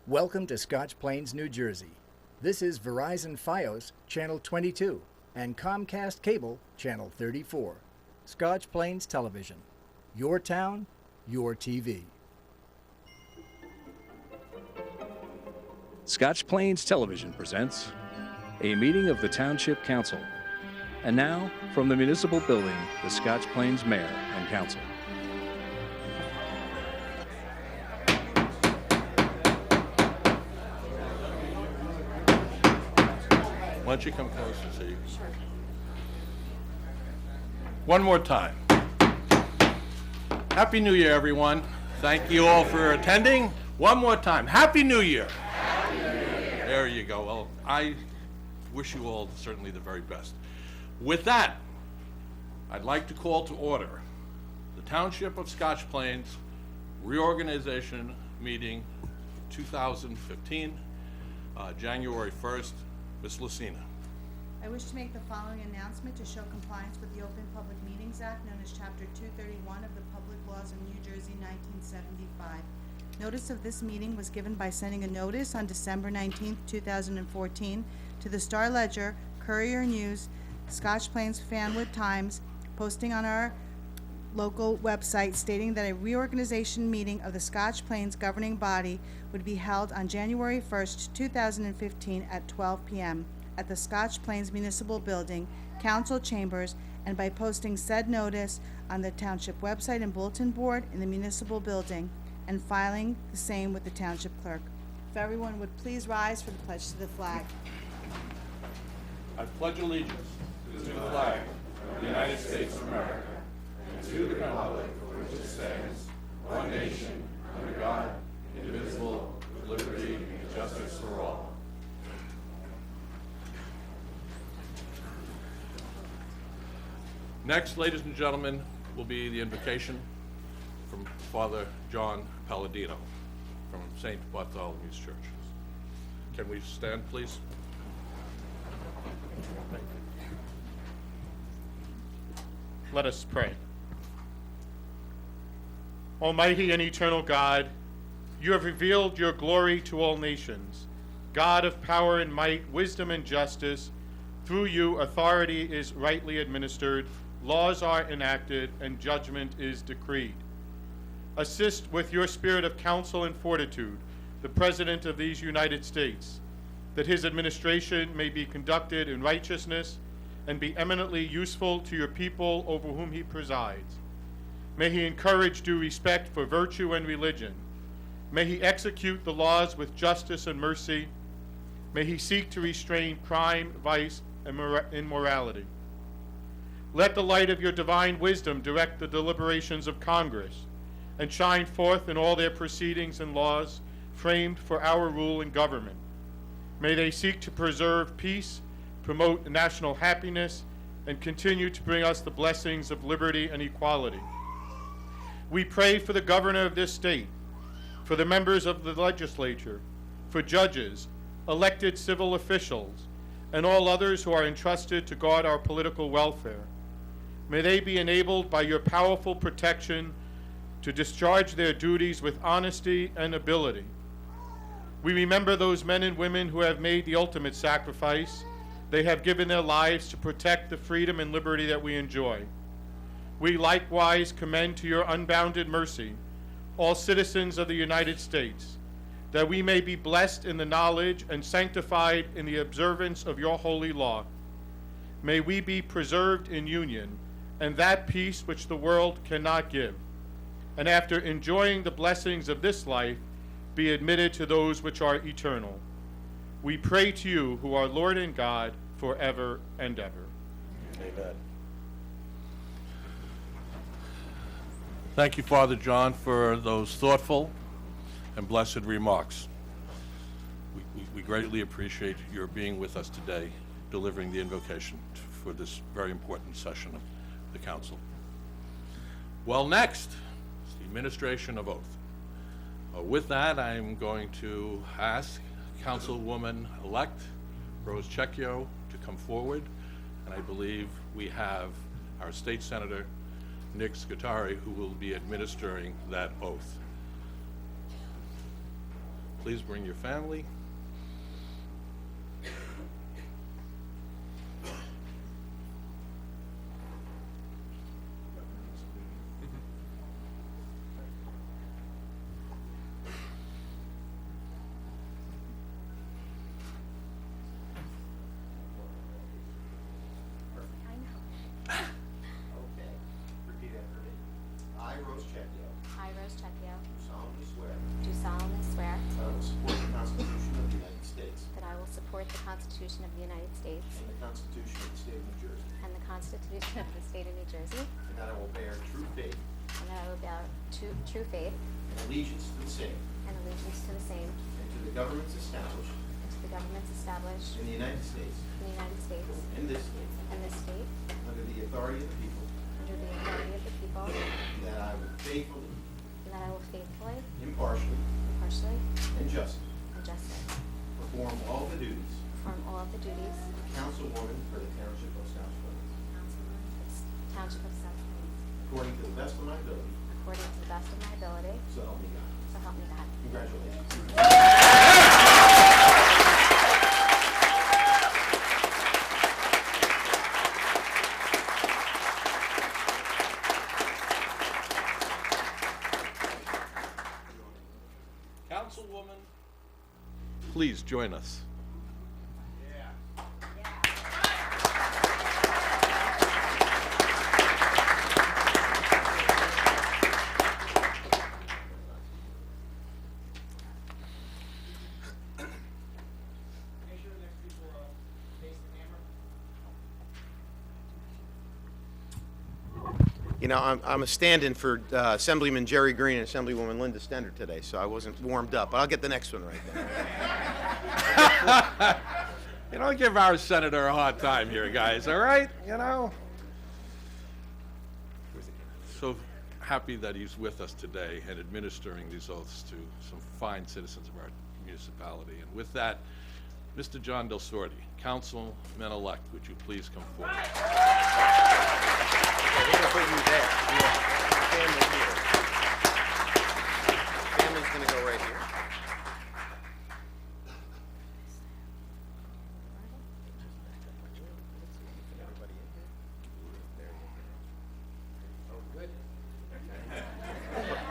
Welcome to Scotch Plains, New Jersey. This is Verizon Fios, Channel 22, and Comcast Cable, Channel 34. Scotch Plains Television. Your town, your TV. Scotch Plains Television presents a meeting of the Township Council. And now, from the municipal building, the Scotch Plains Mayor and Council. Why don't you come closer so you can... Sure. One more time. Happy New Year, everyone. Thank you all for attending. One more time. Happy New Year. Happy New Year. There you go. Well, I wish you all certainly the very best. With that, I'd like to call to order the Township of Scotch Plains Reorganization Meeting 2015, January 1st. Ms. Lucina. I wish to make the following announcement to show compliance with the Open Public Meetings Act, known as Chapter 231 of the Public Laws of New Jersey, 1975. Notice of this meeting was given by sending a notice on December 19, 2014 to the Star Ledger, Courier News, Scotch Plains Fanwood Times, posting on our local website stating that a reorganization meeting of the Scotch Plains governing body would be held on January 1st, 2015 at 12 p.m. at the Scotch Plains Municipal Building, Council Chambers, and by posting said notice on the Township website and bulletin board in the municipal building and filing the same with the Township Clerk. If everyone would please rise for the pledge to the flag. I pledge allegiance to the flag of the United States of America, to the republic for which it stands, one nation, under God, indivisible, with liberty and justice for all. Next, ladies and gentlemen, will be the invocation from Father John Palladino from St. Bartholomew's Church. Can we stand, please? Thank you. Let us pray. Almighty and eternal God, you have revealed your glory to all nations. God of power and might, wisdom and justice, through you authority is rightly administered, laws are enacted, and judgment is decreed. Assist with your spirit of counsel and fortitude the President of these United States, that his administration may be conducted in righteousness and be eminently useful to your people over whom he presides. May he encourage due respect for virtue and religion. May he execute the laws with justice and mercy. May he seek to restrain crime, vice, and immorality. Let the light of your divine wisdom direct the deliberations of Congress and shine forth in all their proceedings and laws framed for our rule and government. May they seek to preserve peace, promote national happiness, and continue to bring us the blessings of liberty and equality. We pray for the governor of this state, for the members of the legislature, for judges, elected civil officials, and all others who are entrusted to guard our political welfare. May they be enabled by your powerful protection to discharge their duties with honesty and ability. We remember those men and women who have made the ultimate sacrifice. They have given their lives to protect the freedom and liberty that we enjoy. We likewise commend to your unbounded mercy all citizens of the United States, that we may be blessed in the knowledge and sanctified in the observance of your holy law. May we be preserved in union and that peace which the world cannot give, and after enjoying the blessings of this life, be admitted to those which are eternal. We pray to you, who are Lord and God, forever and ever. Amen. Thank you, Father John, for those thoughtful and blessed remarks. We greatly appreciate your being with us today, delivering the invocation for this very important session of the Council. Well, next is the administration of oath. With that, I'm going to ask Councilwoman-elect Rose Cecchio to come forward, and I believe we have our State Senator Nick Scutari, who will be administering that oath. Please bring your family. Okay. Repeat after me. I, Rose Chetio, I, Rose Chetio, do solemnly swear do solemnly swear that I will support the Constitution of the United States that I will support the Constitution of the United States and the Constitution of the State of New Jersey, and the Constitution of the State of New Jersey, and that I will bear true faith and that I will bear true faith and allegiance to the same and allegiance to the same and to the governments established and to the governments established in the United States in the United States and this state and this state under the authority of the people, under the authority of the people, and that I will faithfully, and that I will faithfully, impartially, impartially, and justly and justly perform all the duties perform all of the duties of councilwoman for the Township of Scotch Plains, Township of Scotch Plains, according to the best of my ability, according to the best of my ability, so help me God. so help me God. Congratulations. Councilwoman, please join us. You know, I'm a stand-in for Assemblyman Jerry Green and Assemblywoman Linda Stender today, so I wasn't warmed up, but I'll get the next one right there. You don't give our senator a hard time here, guys, all right? You know? So happy that he's with us today and administering these oaths to some fine citizens of our municipality. And with that, Mr. John Del Sorte, Councilman-elect, would you please come forward? We're gonna put you there. Family here. Family's gonna go right here.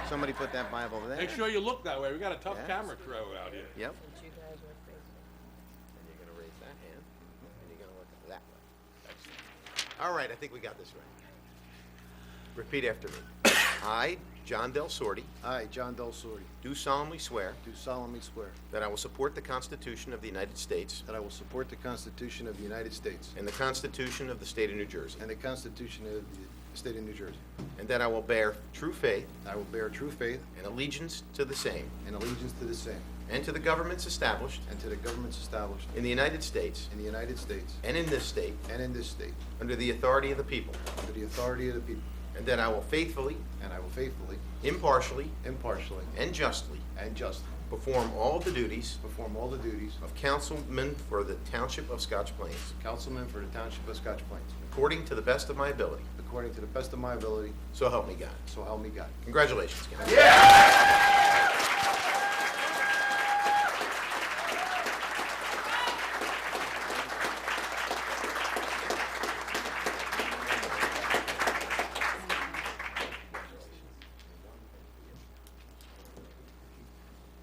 Somebody put that Bible over there. Make sure you look that way. We got a tough Yes. camera crew out here. Yep. And you're gonna raise that hand, and you're gonna look that way. Excellent. All right, I think we got this right. Repeat after me. I, John Del Sorte, I, John Del Sorte, do solemnly swear do solemnly swear that I will support the Constitution of the United States that I will support the Constitution of the United States and the Constitution of the State of New Jersey, and the Constitution of the State of New Jersey. and that I will bear true faith I will bear true faith and allegiance to the same and allegiance to the same and to the governments established and to the governments established in the United States in the United States and in this state and in this state under the authority of the people, under the authority of the people, and that I will faithfully, and I will faithfully, impartially, impartially, and justly and justly perform all the duties perform all the duties of councilman for the Township of Scotch Plains of councilman for the Township of Scotch Plains, according to the best of my ability. according to the best of my ability, So help me God. so help me God. Congratulations, Council.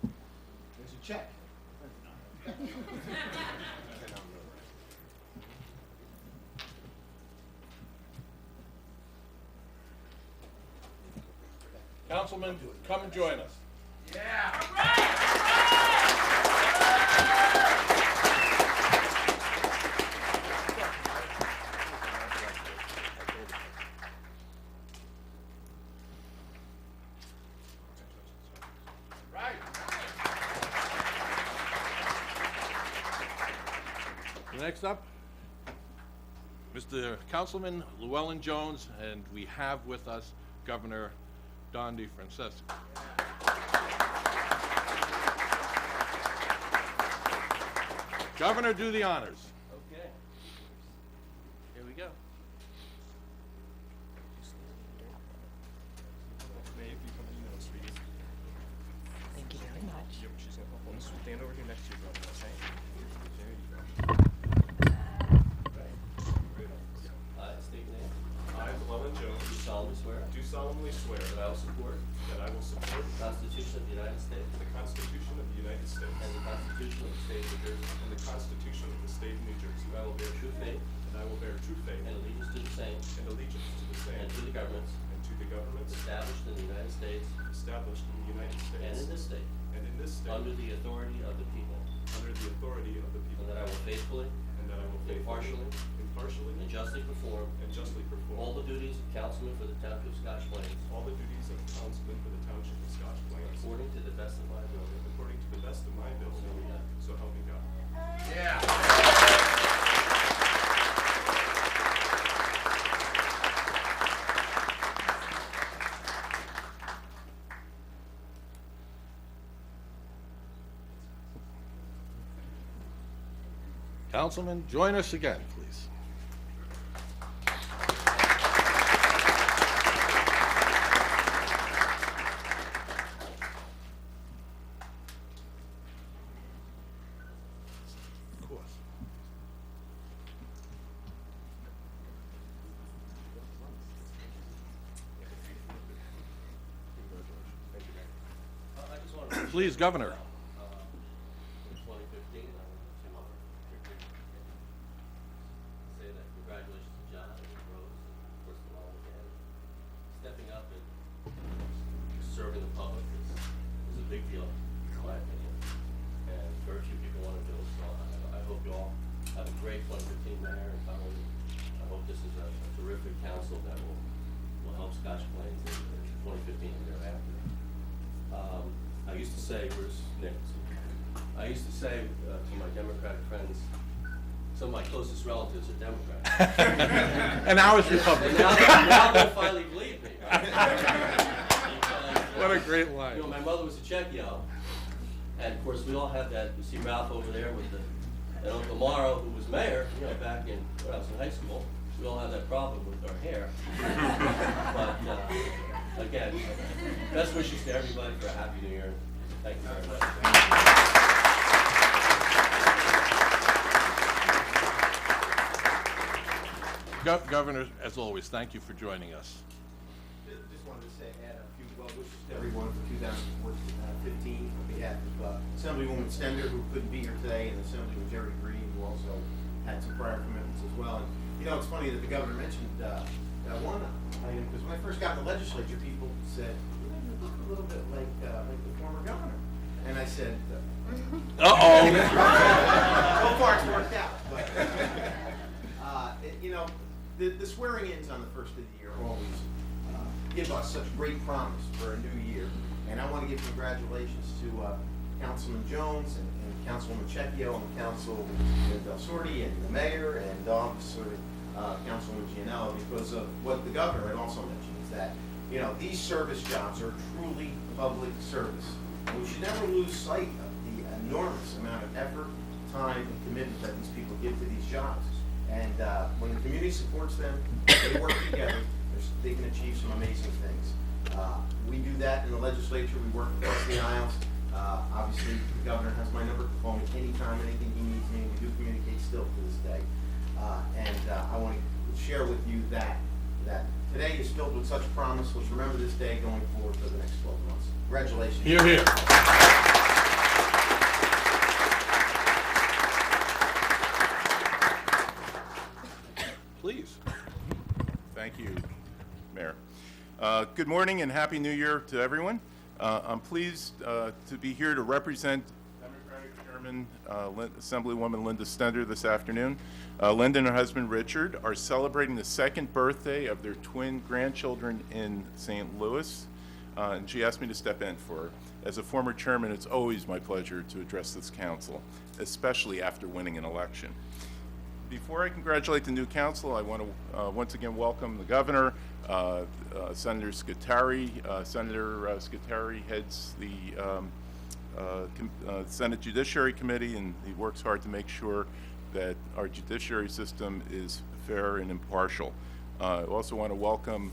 There's a check. Councilman, come and join us. Next up, Mr. Councilman Llewellyn Jones, and we have with us Governor Don DeFrancesco. Governor, do the honors. Okay. Here we go. Thank you very much. next to your brother, okay? There you go. I state your name. I, Llewellyn Jones, Do solemnly swear do solemnly swear that I will support that I will support the Constitution of the United States the Constitution of the United States and the Constitution of the State of New Jersey, and the Constitution of the State of New Jersey, and I will bear true faith and I will bear true faith and allegiance to the same and allegiance to the same and to the governments and to the governments established in the United States established in the United and in States this state, and in this state under the authority of the people, under the authority of the and people, that I will faithfully, and that I will faithfully, impartially, and justly perform and justly perform all the duties of councilman for the Township of Scotch Plains, all the duties of councilman for the Township of Scotch Plains, according to the best of my ability. according to the best of my ability, So help me God. so help me God. Councilman, join us again, please. Of course. I just want to. Please, Governor. In 2015, I went to say that congratulations to John and Rose, and first of all, again, stepping up and serving the public is a big deal, in my opinion, and very few people want to do it, so I hope you all have a great 2015 mayor and Colin. I hope this is a terrific council that will help Scotch Plains in 2015 and thereafter. I used to say, where's Nick? I used to say to my Democratic friends, some of my closest relatives are Democrats. And now it's And Republican. now they'll finally believe me, right? Because, What a great line. You know, my mother was a Czechio, and of course, we all have that, you see Ralph over there with and Uncle Morrow, who was mayor, you know, back when I was in high school. We all have that problem with our hair. But, again, best wishes to everybody for a happy new year. Thank you very much. Governor, as always, thank you for joining us. Just wanted to say, add a few well wishes to everyone for 2015 on behalf of Assemblywoman Stender, who couldn't be here today, and Assemblyman Jerry Green, who also had some prior commitments as well. And, you know, it's funny that the governor mentioned that one item, because when I first got in the legislature, people said, you look a little bit like the former governor. And I said, Uh-oh. so far it's worked out. But, you know, the swearing-ins on the first of the year always give us such great promise for a new year. And I want to give congratulations to Councilman Jones and Councilwoman Checchio and Councilman Del Sordi and the mayor and Officer Councilman Gianello, because of what the governor had also mentioned, is that, you know, these service jobs are truly public service. And we should never lose sight of the enormous amount of effort, time, and commitment that these people give to these jobs. And when the community supports them, they work together, they can achieve some amazing things. We do that in the legislature. We work across the aisles. Obviously, the governor has my number to call me anytime, anything he needs me. We do communicate still to this day. I want to share with you that today is filled with such promise. Let's remember this day going forward for the next 12 months. Congratulations. Hear, hear. Please. Thank you, Mayor. Good morning and Happy New Year to everyone. I'm pleased to be here to represent Democratic Chairman Assemblywoman Linda Stender this afternoon. Linda and her husband Richard are celebrating the second birthday of their twin grandchildren in St. Louis, and she asked me to step in for her. As a former chairman, it's always my pleasure to address this council, especially after winning an election. Before I congratulate the new council, I want to once again welcome the governor, Senator Scutari. Senator Scutari heads the Senate Judiciary Committee, and he works hard to make sure that our judiciary system is fair and impartial. I also want to welcome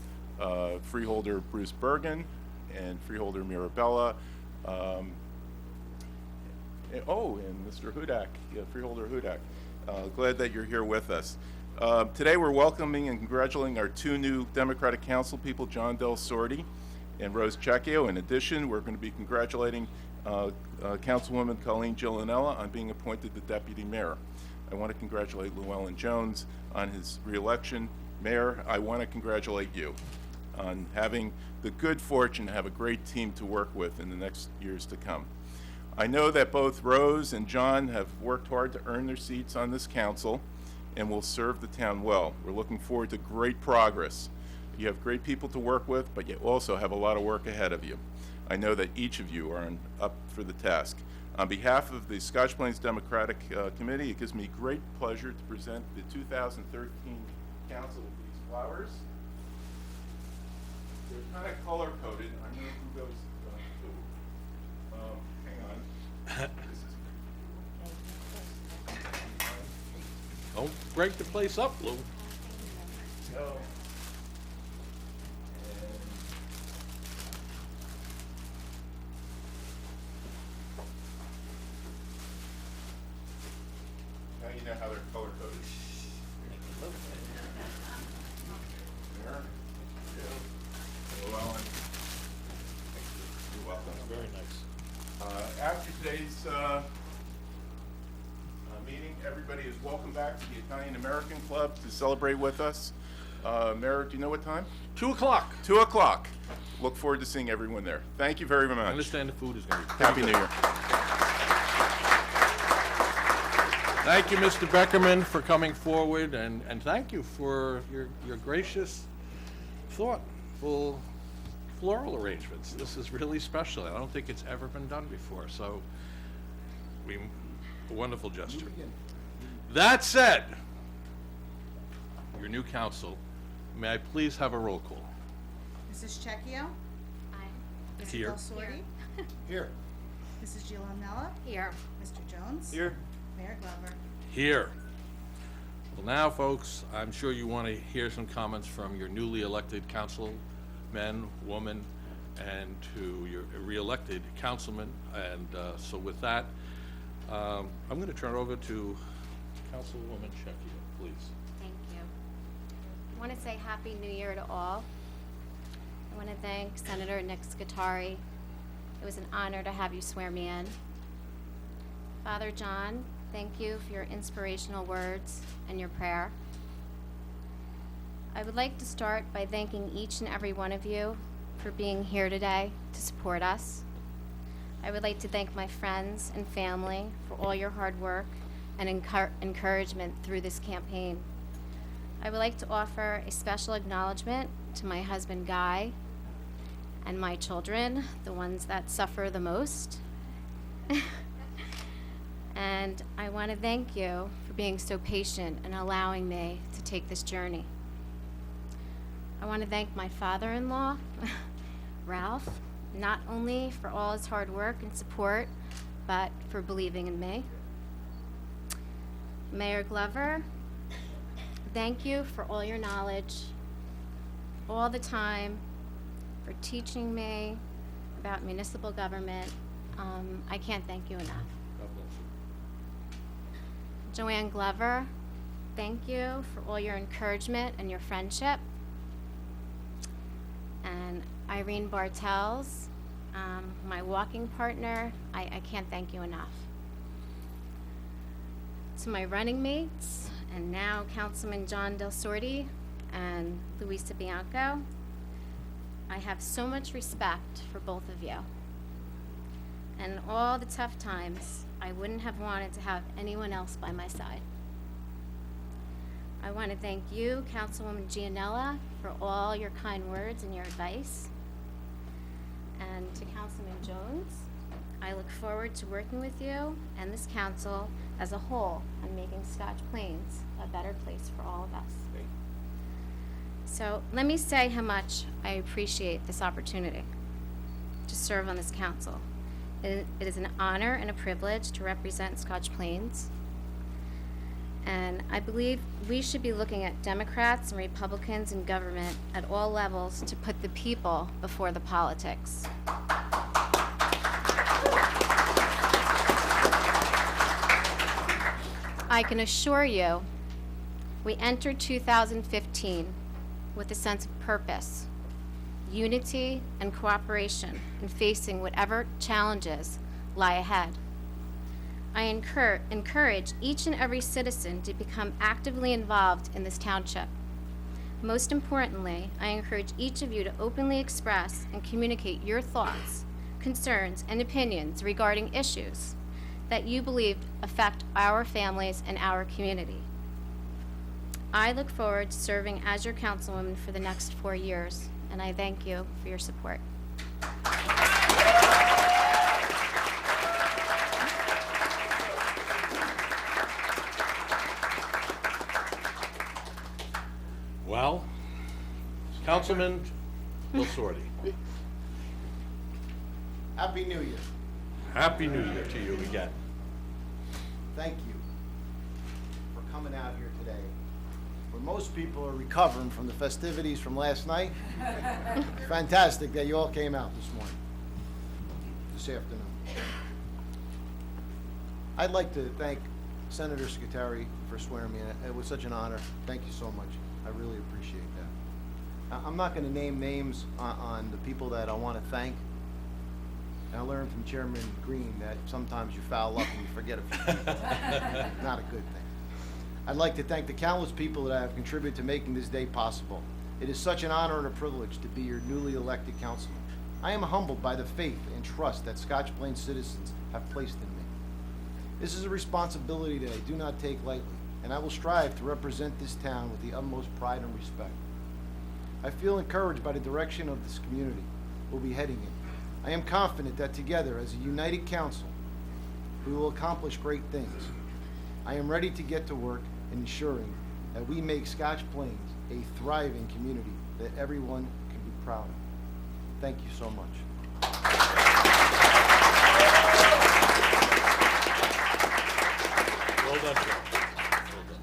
freeholder Bruce Bergen and freeholder Mirabella. And Mr. Hudak, Freeholder Hudak. Glad that you're here with us. Today we're welcoming and congratulating our two new Democratic Council people, John Del Sordi and Rose Checchio. In addition, we're going to be congratulating Councilwoman Colleen Gillanella on being appointed the Deputy Mayor. I want to congratulate Llewellyn Jones on his reelection. Mayor, I want to congratulate you on having the good fortune to have a great team to work with in the next years to come. I know that both Rose and John have worked hard to earn their seats on this council and will serve the town well. We're looking forward to great progress. You have great people to work with, but you also have a lot of work ahead of you. I know that each of you are up for the task. On behalf of the Scotch Plains Democratic Committee, it gives me great pleasure to present the 2013 Council with these flowers. They're kind of color-coded. I know who goes hang on. Don't break the place up, Lou. Go. Now you know how they're color-coded. There. Llewellyn. You're welcome. Very nice. After today's meeting, everybody is welcome back to the Italian American Club to celebrate with us. Mayor, do you know what time? 2 o'clock. 2 o'clock. Look forward to seeing everyone there. Thank you very much. I understand the food is going to be Happy New Year. Thank you, Mr. Beckerman, for coming forward, and thank you for your gracious, thoughtful floral arrangements. This is really special. I don't think it's ever been done before, so a wonderful gesture. That said, your new council, may I please have a roll call? Mrs. Checchio? Aye. Mrs. Here. Del Sordi? Here. Mrs. Gillanella? Here. Mr. Jones? Here. Mayor Glover? Here. Well, now, folks, I'm sure you want to hear some comments from your newly elected councilmen, woman, and to your re-elected councilman. And so with that, I'm going to turn it over to Councilwoman Checchio, please. Thank you. I want to say Happy New Year to all. I want to thank Senator Nick Scutari. It was an honor to have you swear me in. Father John, thank you for your inspirational words and your prayer. I would like to start by thanking each and every one of you for being here today to support us. I would like to thank my friends and family for all your hard work and encouragement through this campaign. I would like to offer a special acknowledgement to my husband Guy and my children, the ones that suffer the most. And I want to thank you for being so patient and allowing me to take this journey. I want to thank my father-in-law, Ralph, not only for all his hard work and support, but for believing in me. Mayor Glover, thank you for all your knowledge, all the time, for teaching me about municipal government. I can't thank you enough. God bless you. Joanne Glover, thank you for all your encouragement and your friendship. And Irene Bartels, my walking partner, I can't thank you enough. To my running mates, and now Councilman John Del Sordi and Luisa Bianco, I have so much respect for both of you. And in all the tough times, I wouldn't have wanted to have anyone else by my side. I want to thank you, Councilwoman Gianella, for all your kind words and your advice. And to Councilman Jones, I look forward to working with you and this council as a whole on making Scotch Plains a better place for all of us. So let me say how much I appreciate this opportunity to serve on this council. It is an honor and a privilege to represent Scotch Plains. And I believe we should be looking at Democrats and Republicans in government at all levels to put the people before the politics. I can assure you, we entered 2015 with a sense of purpose, unity, and cooperation in facing whatever challenges lie ahead. I encourage each and every citizen to become actively involved in this township. Most importantly, I encourage each of you to openly express and communicate your thoughts, concerns, and opinions regarding issues that you believe affect our families and our community. I look forward to serving as your councilwoman for the next 4 years, and I thank you for your support. Well, Councilman Belsorti, Happy New Year. Happy New Year to you again. Thank you for coming out here today, where most people are recovering from the festivities from last night. Fantastic that you all came out this afternoon. I'd like to thank Senator Scutari for swearing me in. It was such an honor. Thank you so much. I really appreciate that. I'm not going to name names on the people that I want to thank. And I learned from Chairman Green that sometimes you foul up and you forget a few people. Not a good thing. I'd like to thank the countless people that have contributed to making this day possible. It is such an honor and a privilege to be your newly elected councilman. I am humbled by the faith and trust that Scotch Plains citizens have placed in me. This is a responsibility that I do not take lightly, and I will strive to represent this town with the utmost pride and respect. I feel encouraged by the direction of this community we'll be heading in. I am confident that together, as a united council, we will accomplish great things. I am ready to get to work in ensuring that we make Scotch Plains a thriving community that everyone can be proud of. Thank you so much. Well done, Joe. Well done.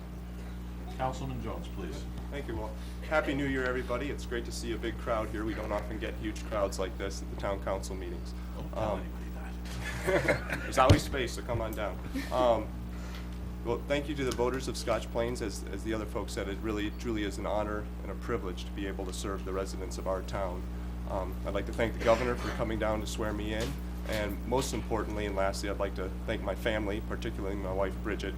Councilman Jones, please. Thank you, Walt. Happy New Year, everybody. It's great to see a big crowd here. We don't often get huge crowds like this at the town council meetings. Don't tell anybody that. There's always space, so come on down. Well, thank you to the voters of Scotch Plains. As the other folks said, it really, truly is an honor and a privilege to be able to serve the residents of our town. I'd like to thank the governor for coming down to swear me in. And most importantly, and lastly, I'd like to thank my family, particularly my wife, Bridget.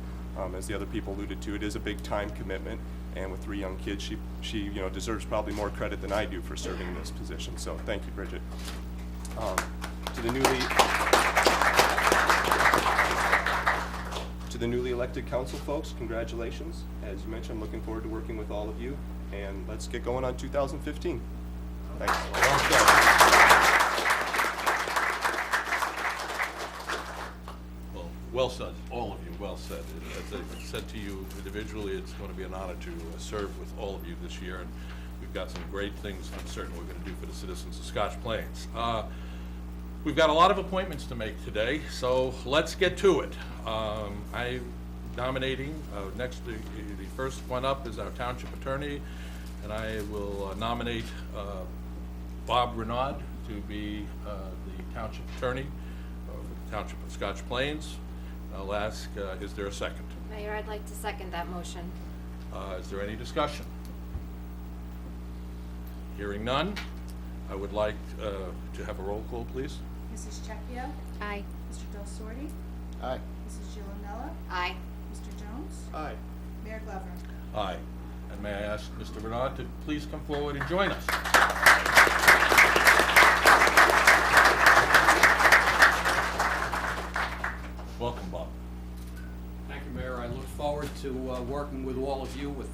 As the other people alluded to, it is a big time commitment. And with 3 young kids, she deserves probably more credit than I do for serving in this position. So thank you, Bridget. To the newly elected council folks, congratulations. As you mentioned, I'm looking forward to working with all of you. And let's get going on 2015. Thanks. Well said, all of you, well said. As I said to you individually, it's going to be an honor to serve with all of you this year, and we've got some great things I'm certain we're going to do for the citizens of Scotch Plains. We've got a lot of appointments to make today, so let's get to it. I'm nominating, the first one up is our township attorney, and I will nominate Bob Renaud to be the township attorney of the Township of Scotch Plains. I'll ask, is there a second? Mayor, I'd like to second that motion. Is there any discussion? Hearing none, I would like to have a roll call, please. Mrs. Checchio? Aye. Mr. Del Sorte? Aye. Mrs. Giovanella? Aye. Mr. Jones? Aye. Mayor Glover? Aye. And may I ask Mr. Renaud to please come forward and join us? Welcome, Bob. Thank you, Mayor. I look forward to working with all of you, with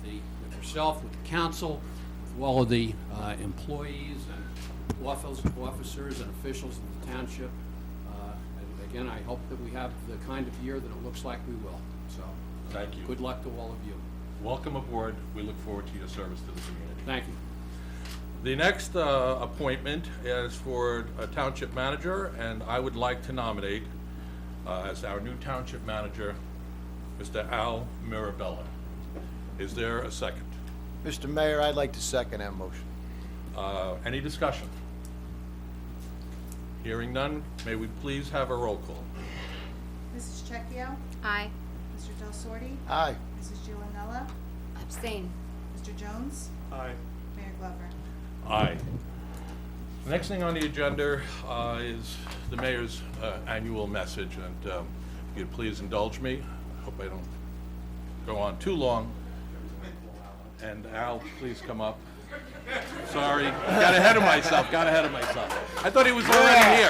yourself, with the council, with all of the employees and officers and officials in the township. And again, I hope that we have the kind of year that it looks like we will. So, Thank you. good luck to all of you. Welcome aboard. We look forward to your service to the community. Thank you. The next appointment is for a township manager, and I would like to nominate as our new township manager, Mr. Al Mirabella. Is there a second? Mr. Mayor, I'd like to second that motion. Any discussion? Hearing none, may we please have a roll call? Mrs. Checchio? Aye. Mr. Del Sordi? Aye. Mrs. Giovanella? Abstain. Mr. Jones? Aye. Mayor Glover? Aye. The next thing on the agenda is the mayor's annual message, and if you'd please indulge me. I hope I don't go on too long. And Al, please come up. Sorry, got ahead of myself. I thought he was already here.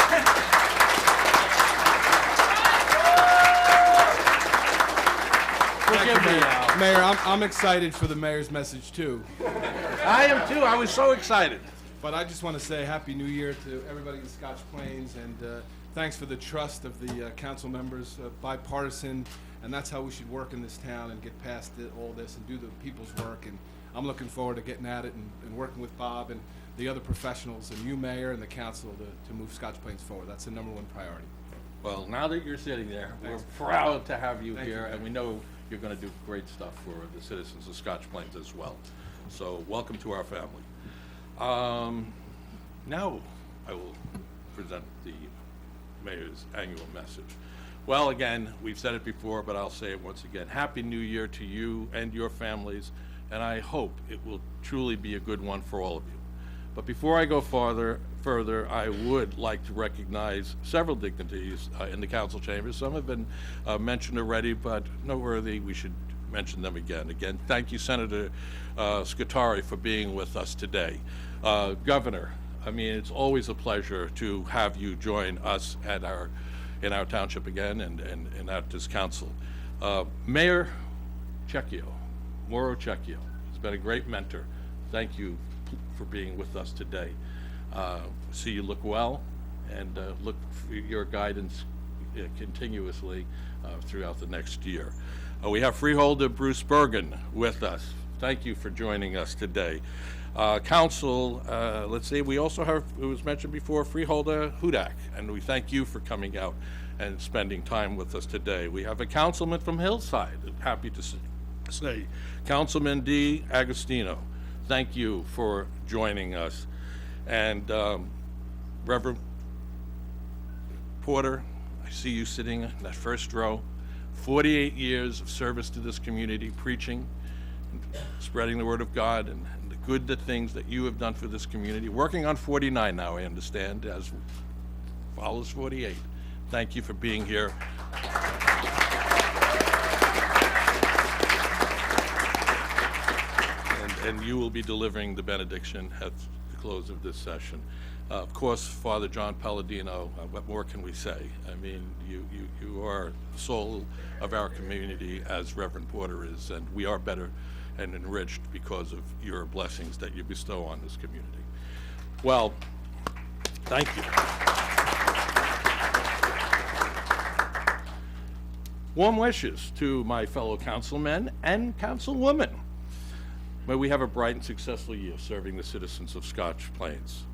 Forgive me, Al. Mayor, I'm excited for the mayor's message too. I am too. I was so excited. But I just want to say Happy New Year to everybody in Scotch Plains, and thanks for the trust of the council members, bipartisan, and that's how we should work in this town and get past all this and do the people's work. And I'm looking forward to getting at it and working with Bob and the other professionals and you, Mayor, and the council to move Scotch Plains forward. That's the #1 priority. Well, now that you're sitting there, Thanks. we're proud to have you Thank here, you. and we know you're going to do great stuff for the citizens of Scotch Plains as well. So welcome to our family. Now I will present the mayor's annual message. Well, again, we've said it before, but I'll say it once again. Happy New Year to you and your families, and I hope it will truly be a good one for all of you. But before I go further, I would like to recognize several dignitaries in the council chambers. Some have been mentioned already, but noteworthy, we should mention them again. Again, thank you, Senator Scutari, for being with us today. Governor, I mean, it's always a pleasure to have you join us at in our township again and at this council. Mayor Mauro Cecchio has been a great mentor. Thank you for being with us today. See you look well, and look for your guidance continuously throughout the next year. We have Freeholder Bruce Bergen with us. Thank you for joining us today. Council, let's see, we also have, it was mentioned before, Freeholder Hudak, and we thank you for coming out and spending time with us today. We have a councilman from Hillside, happy to say, Councilman D. Agostino. Thank you for joining us. And Reverend Porter, I see you sitting in that first row. 48 years of service to this community, preaching, and spreading the word of God, and the good things that you have done for this community. Working on 49 now, I understand, as follows 48. Thank you for being here. And you will be delivering the benediction at the close of this session. Of course, Father John Palladino, what more can we say? I mean, you are the soul of our community, as Reverend Porter is, and we are better and enriched because of your blessings that you bestow on this community. Well, thank you. Warm wishes to my fellow councilmen and councilwomen. May we have a bright and successful year serving the citizens of Scotch Plains.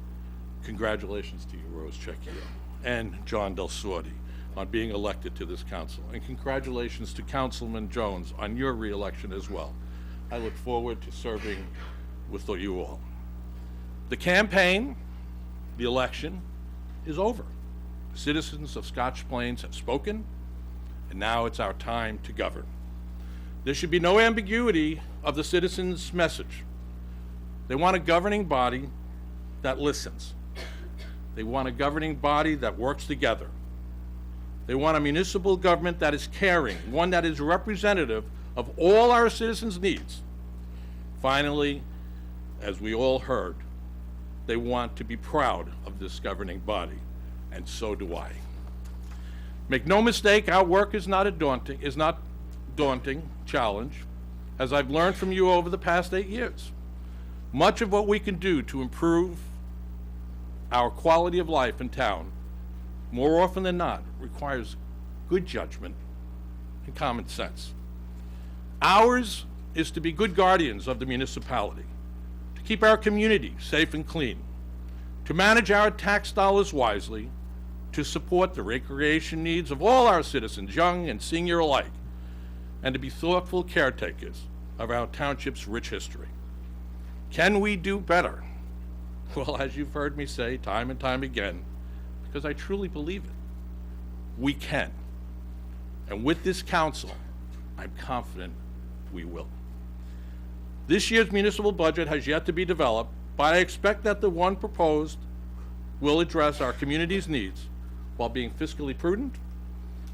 Congratulations to you, Rose Cecchio, and John Del Sordi on being elected to this council. And congratulations to Councilman Jones on your re-election as well. I look forward to serving with you all. The campaign, the election, is over. The citizens of Scotch Plains have spoken, and now it's our time to govern. There should be no ambiguity of the citizens' message. They want a governing body that listens. They want a governing body that works together. They want a municipal government that is caring, one that is representative of all our citizens' needs. Finally, as we all heard, they want to be proud of this governing body, and so do I. Make no mistake, our work is not daunting challenge, as I've learned from you over the past 8 years. Much of what we can do to improve our quality of life in town, more often than not, requires good judgment and common sense. Ours is to be good guardians of the municipality, to keep our community safe and clean, to manage our tax dollars wisely, to support the recreation needs of all our citizens, young and senior alike, and to be thoughtful caretakers of our township's rich history. Can we do better? Well, as you've heard me say time and time again, because I truly believe it, we can. And with this council, I'm confident we will. This year's municipal budget has yet to be developed, but I expect that the one proposed will address our community's needs while being fiscally prudent,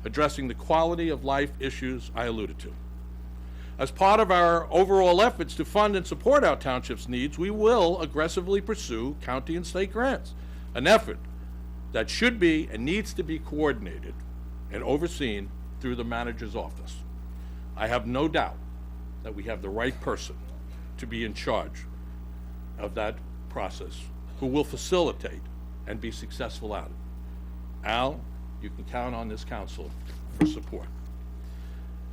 addressing the quality of life issues I alluded to. As part of our overall efforts to fund and support our township's needs, we will aggressively pursue county and state grants, an effort that should be and needs to be coordinated and overseen through the manager's office. I have no doubt that we have the right person to be in charge of that process, who will facilitate and be successful at it. Al, you can count on this council for support.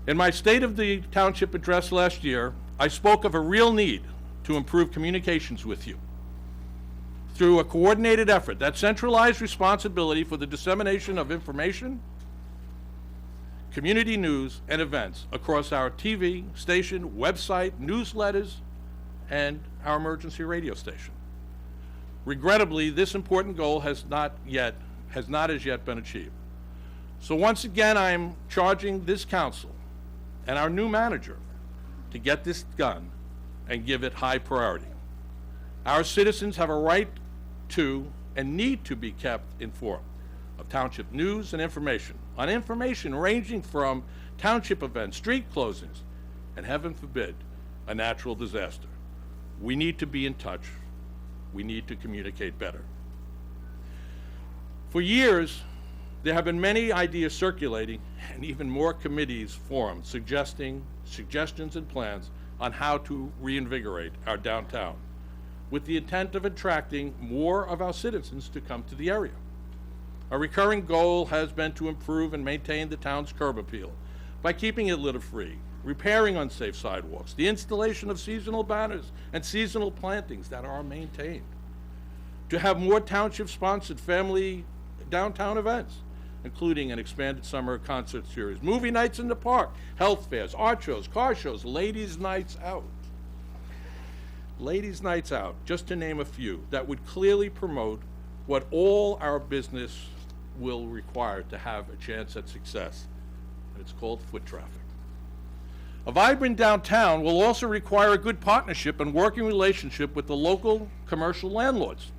In my State of the Township address last year, I spoke of a real need to improve communications with you through a coordinated effort that centralized responsibility for the dissemination of information, community news, and events across our TV station, website, newsletters, and our emergency radio station. Regrettably, this important goal has not as yet been achieved. So once again, I'm charging this council and our new manager to get this done and give it high priority. Our citizens have a right to and need to be kept informed of township news and information, on information ranging from township events, street closings, and heaven forbid, a natural disaster. We need to be in touch. We need to communicate better. For years, there have been many ideas circulating and even more committees formed suggestions and plans on how to reinvigorate our downtown, with the intent of attracting more of our citizens to come to the area. A recurring goal has been to improve and maintain the town's curb appeal by keeping it litter-free, repairing unsafe sidewalks, the installation of seasonal banners and seasonal plantings that are maintained, to have more township-sponsored family downtown events, including an expanded summer concert series, movie nights in the park, health fairs, art shows, car shows, ladies' nights out. Ladies' nights out, just to name a few, that would clearly promote what all our business will require to have a chance at success, and it's called foot traffic. A vibrant downtown will also require a good partnership and working relationship with the local commercial landlords.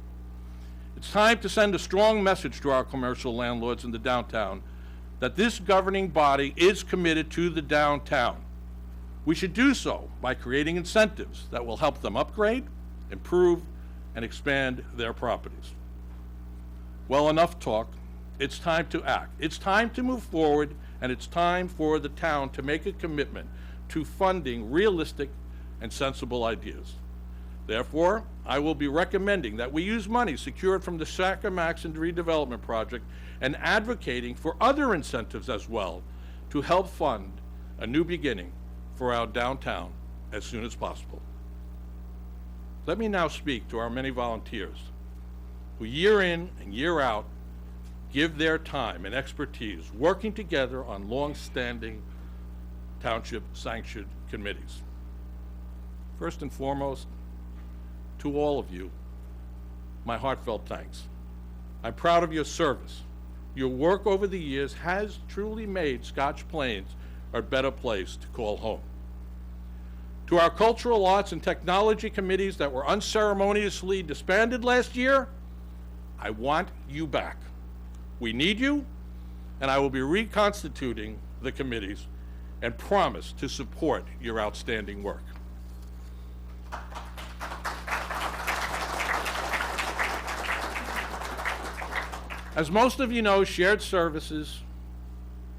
It's time to send a strong message to our commercial landlords in the downtown that this governing body is committed to the downtown. We should do so by creating incentives that will help them upgrade, improve, and expand their properties. Well, enough talk. It's time to act. It's time to move forward, and it's time for the town to make a commitment to funding realistic and sensible ideas. Therefore, I will be recommending that we use money secured from the Sac-A-Max and redevelopment project and advocating for other incentives as well to help fund a new beginning for our downtown as soon as possible. Let me now speak to our many volunteers who year in and year out give their time and expertise working together on long-standing township-sanctioned committees. First and foremost, to all of you, my heartfelt thanks. I'm proud of your service. Your work over the years has truly made Scotch Plains a better place to call home. To our cultural arts and technology committees that were unceremoniously disbanded last year, I want you back. We need you, and I will be reconstituting the committees and promise to support your outstanding work. As most of you know, sharing services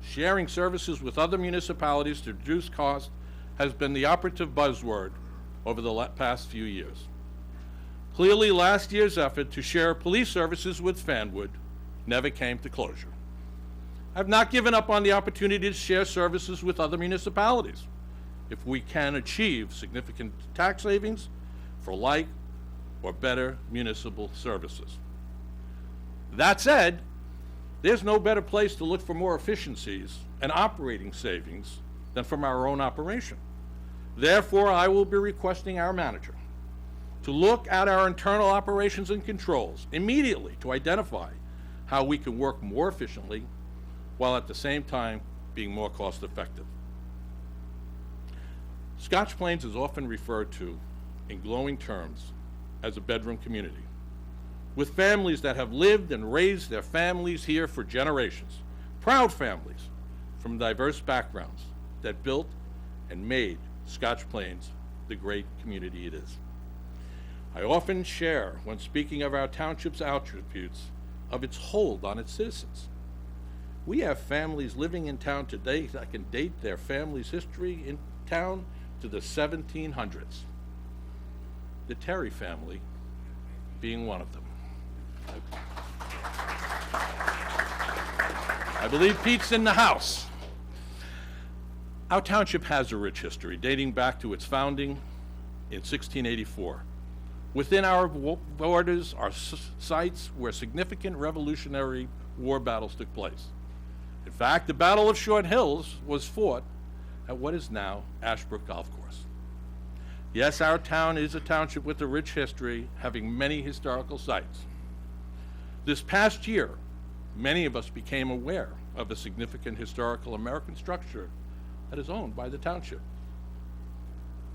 with other municipalities to reduce costs has been the operative buzzword over the past few years. Clearly, last year's effort to share police services with Fanwood never came to closure. I've not given up on the opportunity to share services with other municipalities if we can achieve significant tax savings for like or better municipal services. That said, there's no better place to look for more efficiencies and operating savings than from our own operation. Therefore, I will be requesting our manager to look at our internal operations and controls immediately to identify how we can work more efficiently while at the same time being more cost effective. Scotch Plains is often referred to in glowing terms as a bedroom community, with families that have lived and raised their families here for generations, proud families from diverse backgrounds that built and made Scotch Plains the great community it is. I often share, when speaking of our township's attributes, of its hold on its citizens. We have families living in town today that can date their family's history in town to the 1700s. The Terry family being one of them. I believe Pete's in the house. Our township has a rich history dating back to its founding in 1684. Within our borders are sites where significant Revolutionary War battles took place. In fact, the Battle of Short Hills was fought at what is now Ashbrook Golf Course. Yes, our town is a township with a rich history, having many historical sites. This past year, many of us became aware of a significant historical American structure that is owned by the township.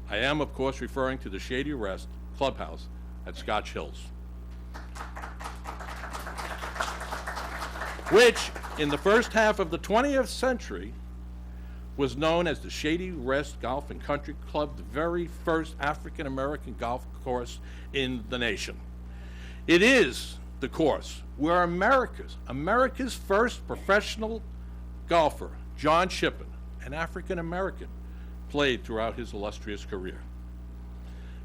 I am, of course, referring to the Shady Rest Clubhouse at Scotch Hills, which in the first half of the 20th century was known as the Shady Rest Golf and Country Club, the very first African-American golf course in the nation. It is the course where America's first professional golfer, John Shippen, an African-American, played throughout his illustrious career.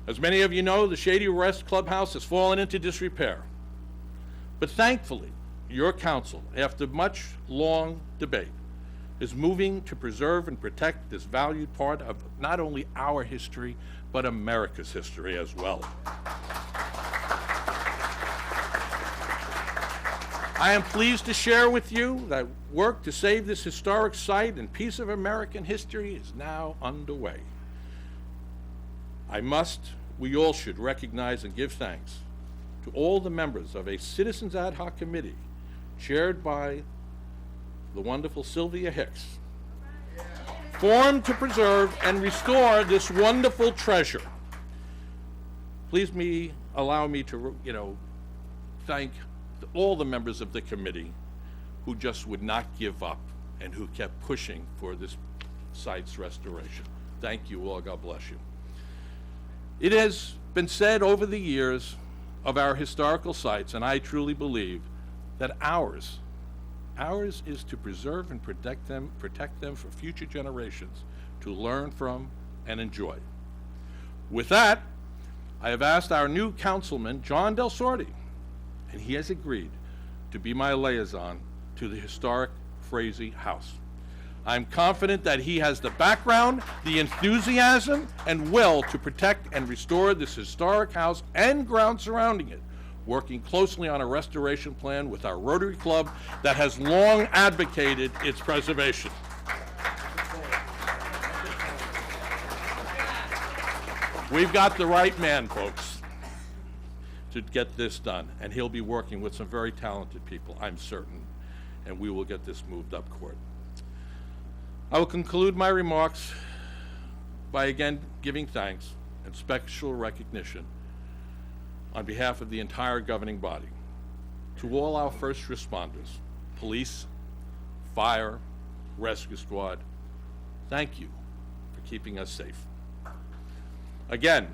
As many of you know, the Shady Rest Clubhouse has fallen into disrepair. But thankfully, your council, after much long debate, is moving to preserve and protect this valued part of not only our history, but America's history as well. I am pleased to share with you that work to save this historic site and piece of American history is now underway. We all should recognize and give thanks to all the members of a Citizens Ad Hoc Committee chaired by the wonderful Sylvia Hicks, formed to preserve and restore this wonderful treasure. Please allow me to, thank all the members of the committee who just would not give up and who kept pushing for this site's restoration. Thank you all. God bless you. It has been said over the years of our historical sites, and I truly believe that ours is to preserve and protect them for future generations to learn from and enjoy. With that, I have asked our new councilman, John Del Sorte, and he has agreed to be my liaison to the historic Frazee House. I'm confident that he has the background, the enthusiasm, and will to protect and restore this historic house and grounds surrounding it, working closely on a restoration plan with our Rotary Club that has long advocated its preservation. We've got the right man, folks, to get this done, and he'll be working with some very talented people, I'm certain, and we will get this moved up court. I will conclude my remarks by again giving thanks and special recognition on behalf of the entire governing body to all our first responders, police, fire, rescue squad. Thank you for keeping us safe. Again,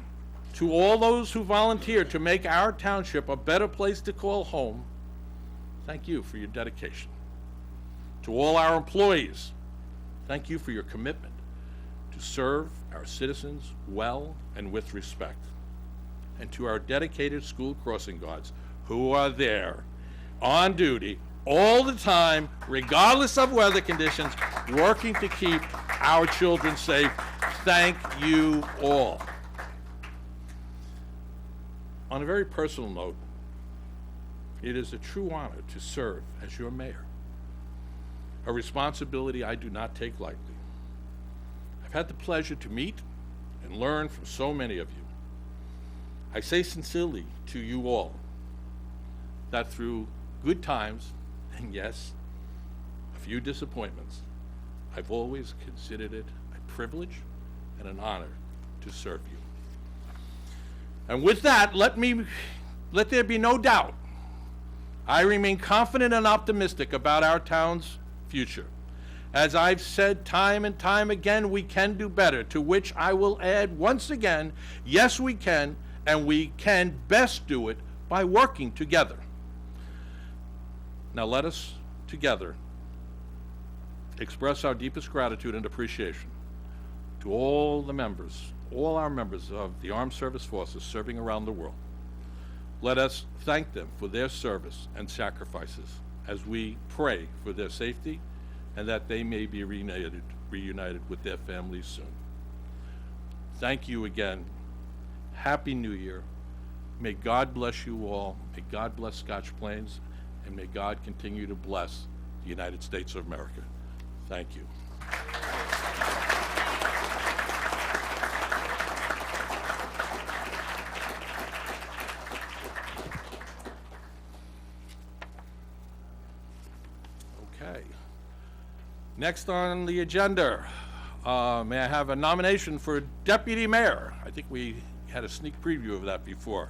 to all those who volunteered to make our township a better place to call home, thank you for your dedication. To all our employees, thank you for your commitment to serve our citizens well and with respect. And to our dedicated school crossing guards who are there on duty all the time, regardless of weather conditions, working to keep our children safe, thank you all. On a very personal note, it is a true honor to serve as your mayor, a responsibility I do not take lightly. I've had the pleasure to meet and learn from so many of you. I say sincerely to you all that through good times, and yes, a few disappointments, I've always considered it a privilege and an honor to serve you. And with that, let there be no doubt, I remain confident and optimistic about our town's future. As I've said time and time again, we can do better, to which I will add once again, yes we can, and we can best do it by working together. Now let us together express our deepest gratitude and appreciation to all the members, all our members of the Armed Service Forces serving around the world. Let us thank them for their service and sacrifices as we pray for their safety and that they may be reunited with their families soon. Thank you again. Happy New Year. May God bless you all. May God bless Scotch Plains, and may God continue to bless the United States of America. Thank you. Okay. Next on the agenda, may I have a nomination for Deputy Mayor? I think we had a sneak preview of that before.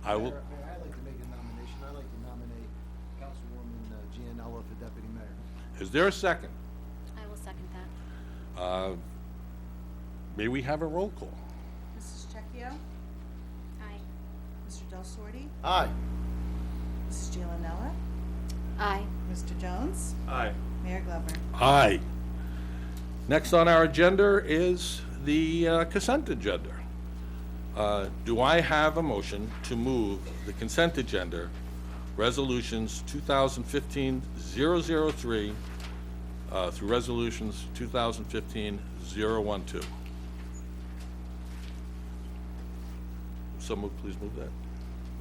I will. Mayor, I'd like to make a nomination. I'd like to nominate Councilwoman Gianella for Deputy Mayor. Is there a second? I will second that. May we have a roll call? Mrs. Checchio? Aye. Mr. Del Sordi? Aye. Mrs. Giovanella? Aye. Mr. Jones? Aye. Mayor Glover? Aye. Next on our agenda is the consent agenda. Do I have a motion to move the consent agenda, resolutions 2015-003 through resolutions 2015-012? Someone please move that.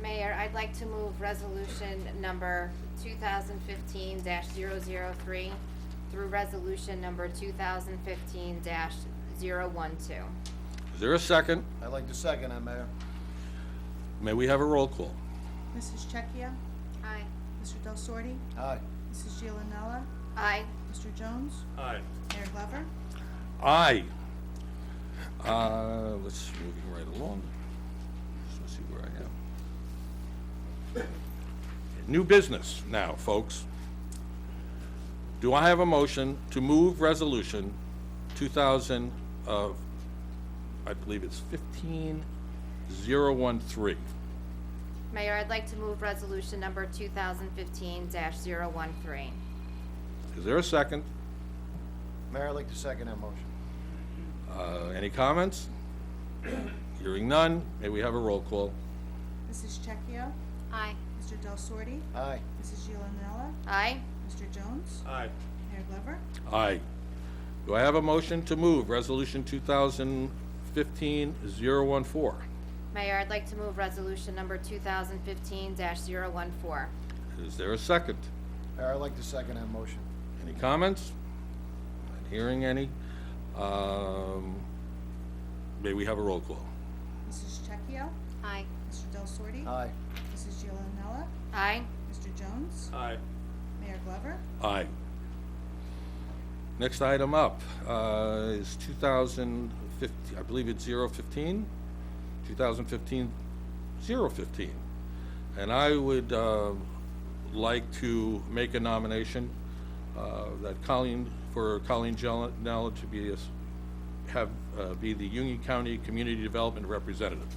Mayor, I'd like to move resolution number 2015-003 through resolution number 2015-012. Is there a second? I'd like to second that, Mayor. May we have a roll call? Mrs. Checchio? Aye. Mr. Del Sordi? Aye. Mrs. Giovanella? Aye. Mr. Jones? Aye. Mayor Glover? Aye. Let's move right along. Let's see where I am. New business now, folks. Do I have a motion to move resolution 2000, I believe it's 15013? Mayor, I'd like to move resolution number 2015-013. Is there a second? Mayor, I'd like to second that motion. Any comments? Hearing none, may we have a roll call? Mrs. Checchio? Aye. Mr. Del Sordi? Aye. Mrs. Giovanella? Aye. Mr. Jones? Aye. Mayor Glover? Aye. Do I have a motion to move resolution 2015-014? Mayor, I'd like to move resolution number 2015-014. Is there a second? Mayor, I'd like to second that motion. Any comments? Not hearing any. May we have a roll call? Mrs. Checchio? Aye. Mr. Del Sordi? Aye. Mrs. Giovanella? Aye. Mr. Jones? Aye. Mayor Glover? Aye. Next item up is 2015, I believe it's 015? 2015-015. And I would like to make a nomination that Colleen Gianella to be be the Union County Community Development Representative.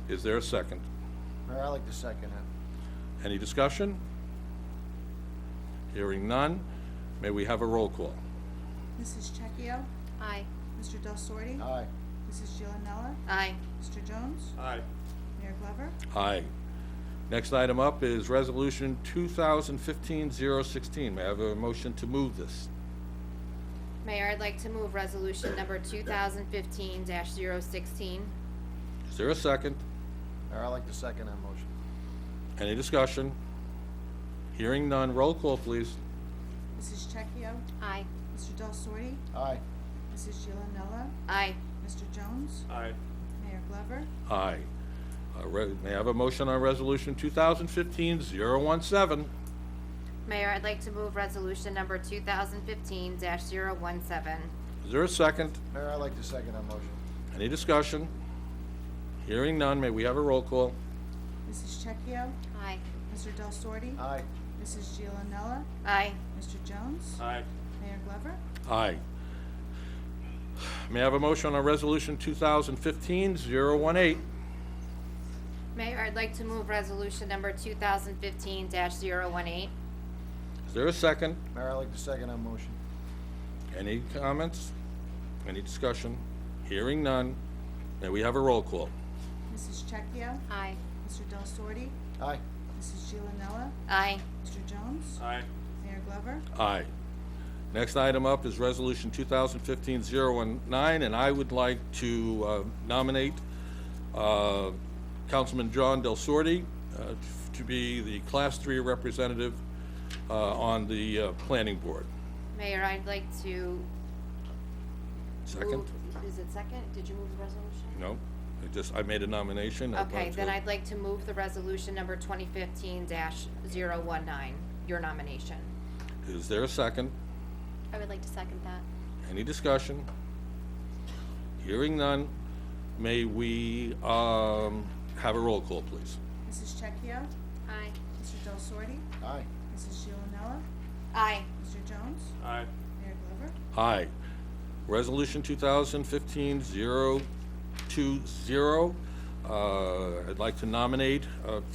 Is there a second? Mayor, I'd like to second that. Any discussion? Hearing none, may we have a roll call? Mrs. Checchio? Aye. Mr. Del Sordi? Aye. Mrs. Giovanella? Aye. Mr. Jones? Aye. Mayor Glover? Aye. Next item up is Resolution 2015-016. May I have a motion to move this? Mayor, I'd like to move resolution number 2015-016. Is there a second? Mayor, I'd like to second that motion. Any discussion? Hearing none, roll call, please. Mrs. Checchio? Aye. Mr. Del Sordi? Aye. Mrs. Giovanella? Aye. Mr. Jones? Aye. Mayor Glover? Aye. May I have a motion on Resolution 2015-017? Mayor, I'd like to move resolution number 2015-017. Is there a second? Mayor, I'd like to second that motion. Any discussion? Hearing none, may we have a roll call? Mrs. Checchio? Aye. Mr. Del Sordi? Aye. Mrs. Giovanella? Aye. Mr. Jones? Aye. Mayor Glover? Aye. May I have a motion on resolution 2015-018? Mayor, I'd like to move resolution number 2015-018. Is there a second? Mayor, I'd like to second that motion. Any comments? Any discussion? Hearing none, may we have a roll call? Mrs. Checchio? Aye. Mr. Del Sordi? Aye. Mrs. Giovanella? Aye. Mr. Jones? Aye. Mayor Glover? Aye. Next item up is resolution 2015-019, and I would like to nominate Councilman John Del Sordi to be the Class 3 representative on the planning board. Mayor, I'd like to Second? move, is it second? Did you move the resolution? No, I made a nomination. Okay, then I'd like to move the resolution number 2015-019, your nomination. Is there a second? I would like to second that. Any discussion? Hearing none, may we have a roll call, please? Mrs. Checchio? Aye. Mr. Del Sordi? Aye. Mrs. Giovanella? Aye. Mr. Jones? Aye. Mayor Glover? Aye. Resolution 2015-020. I'd like to nominate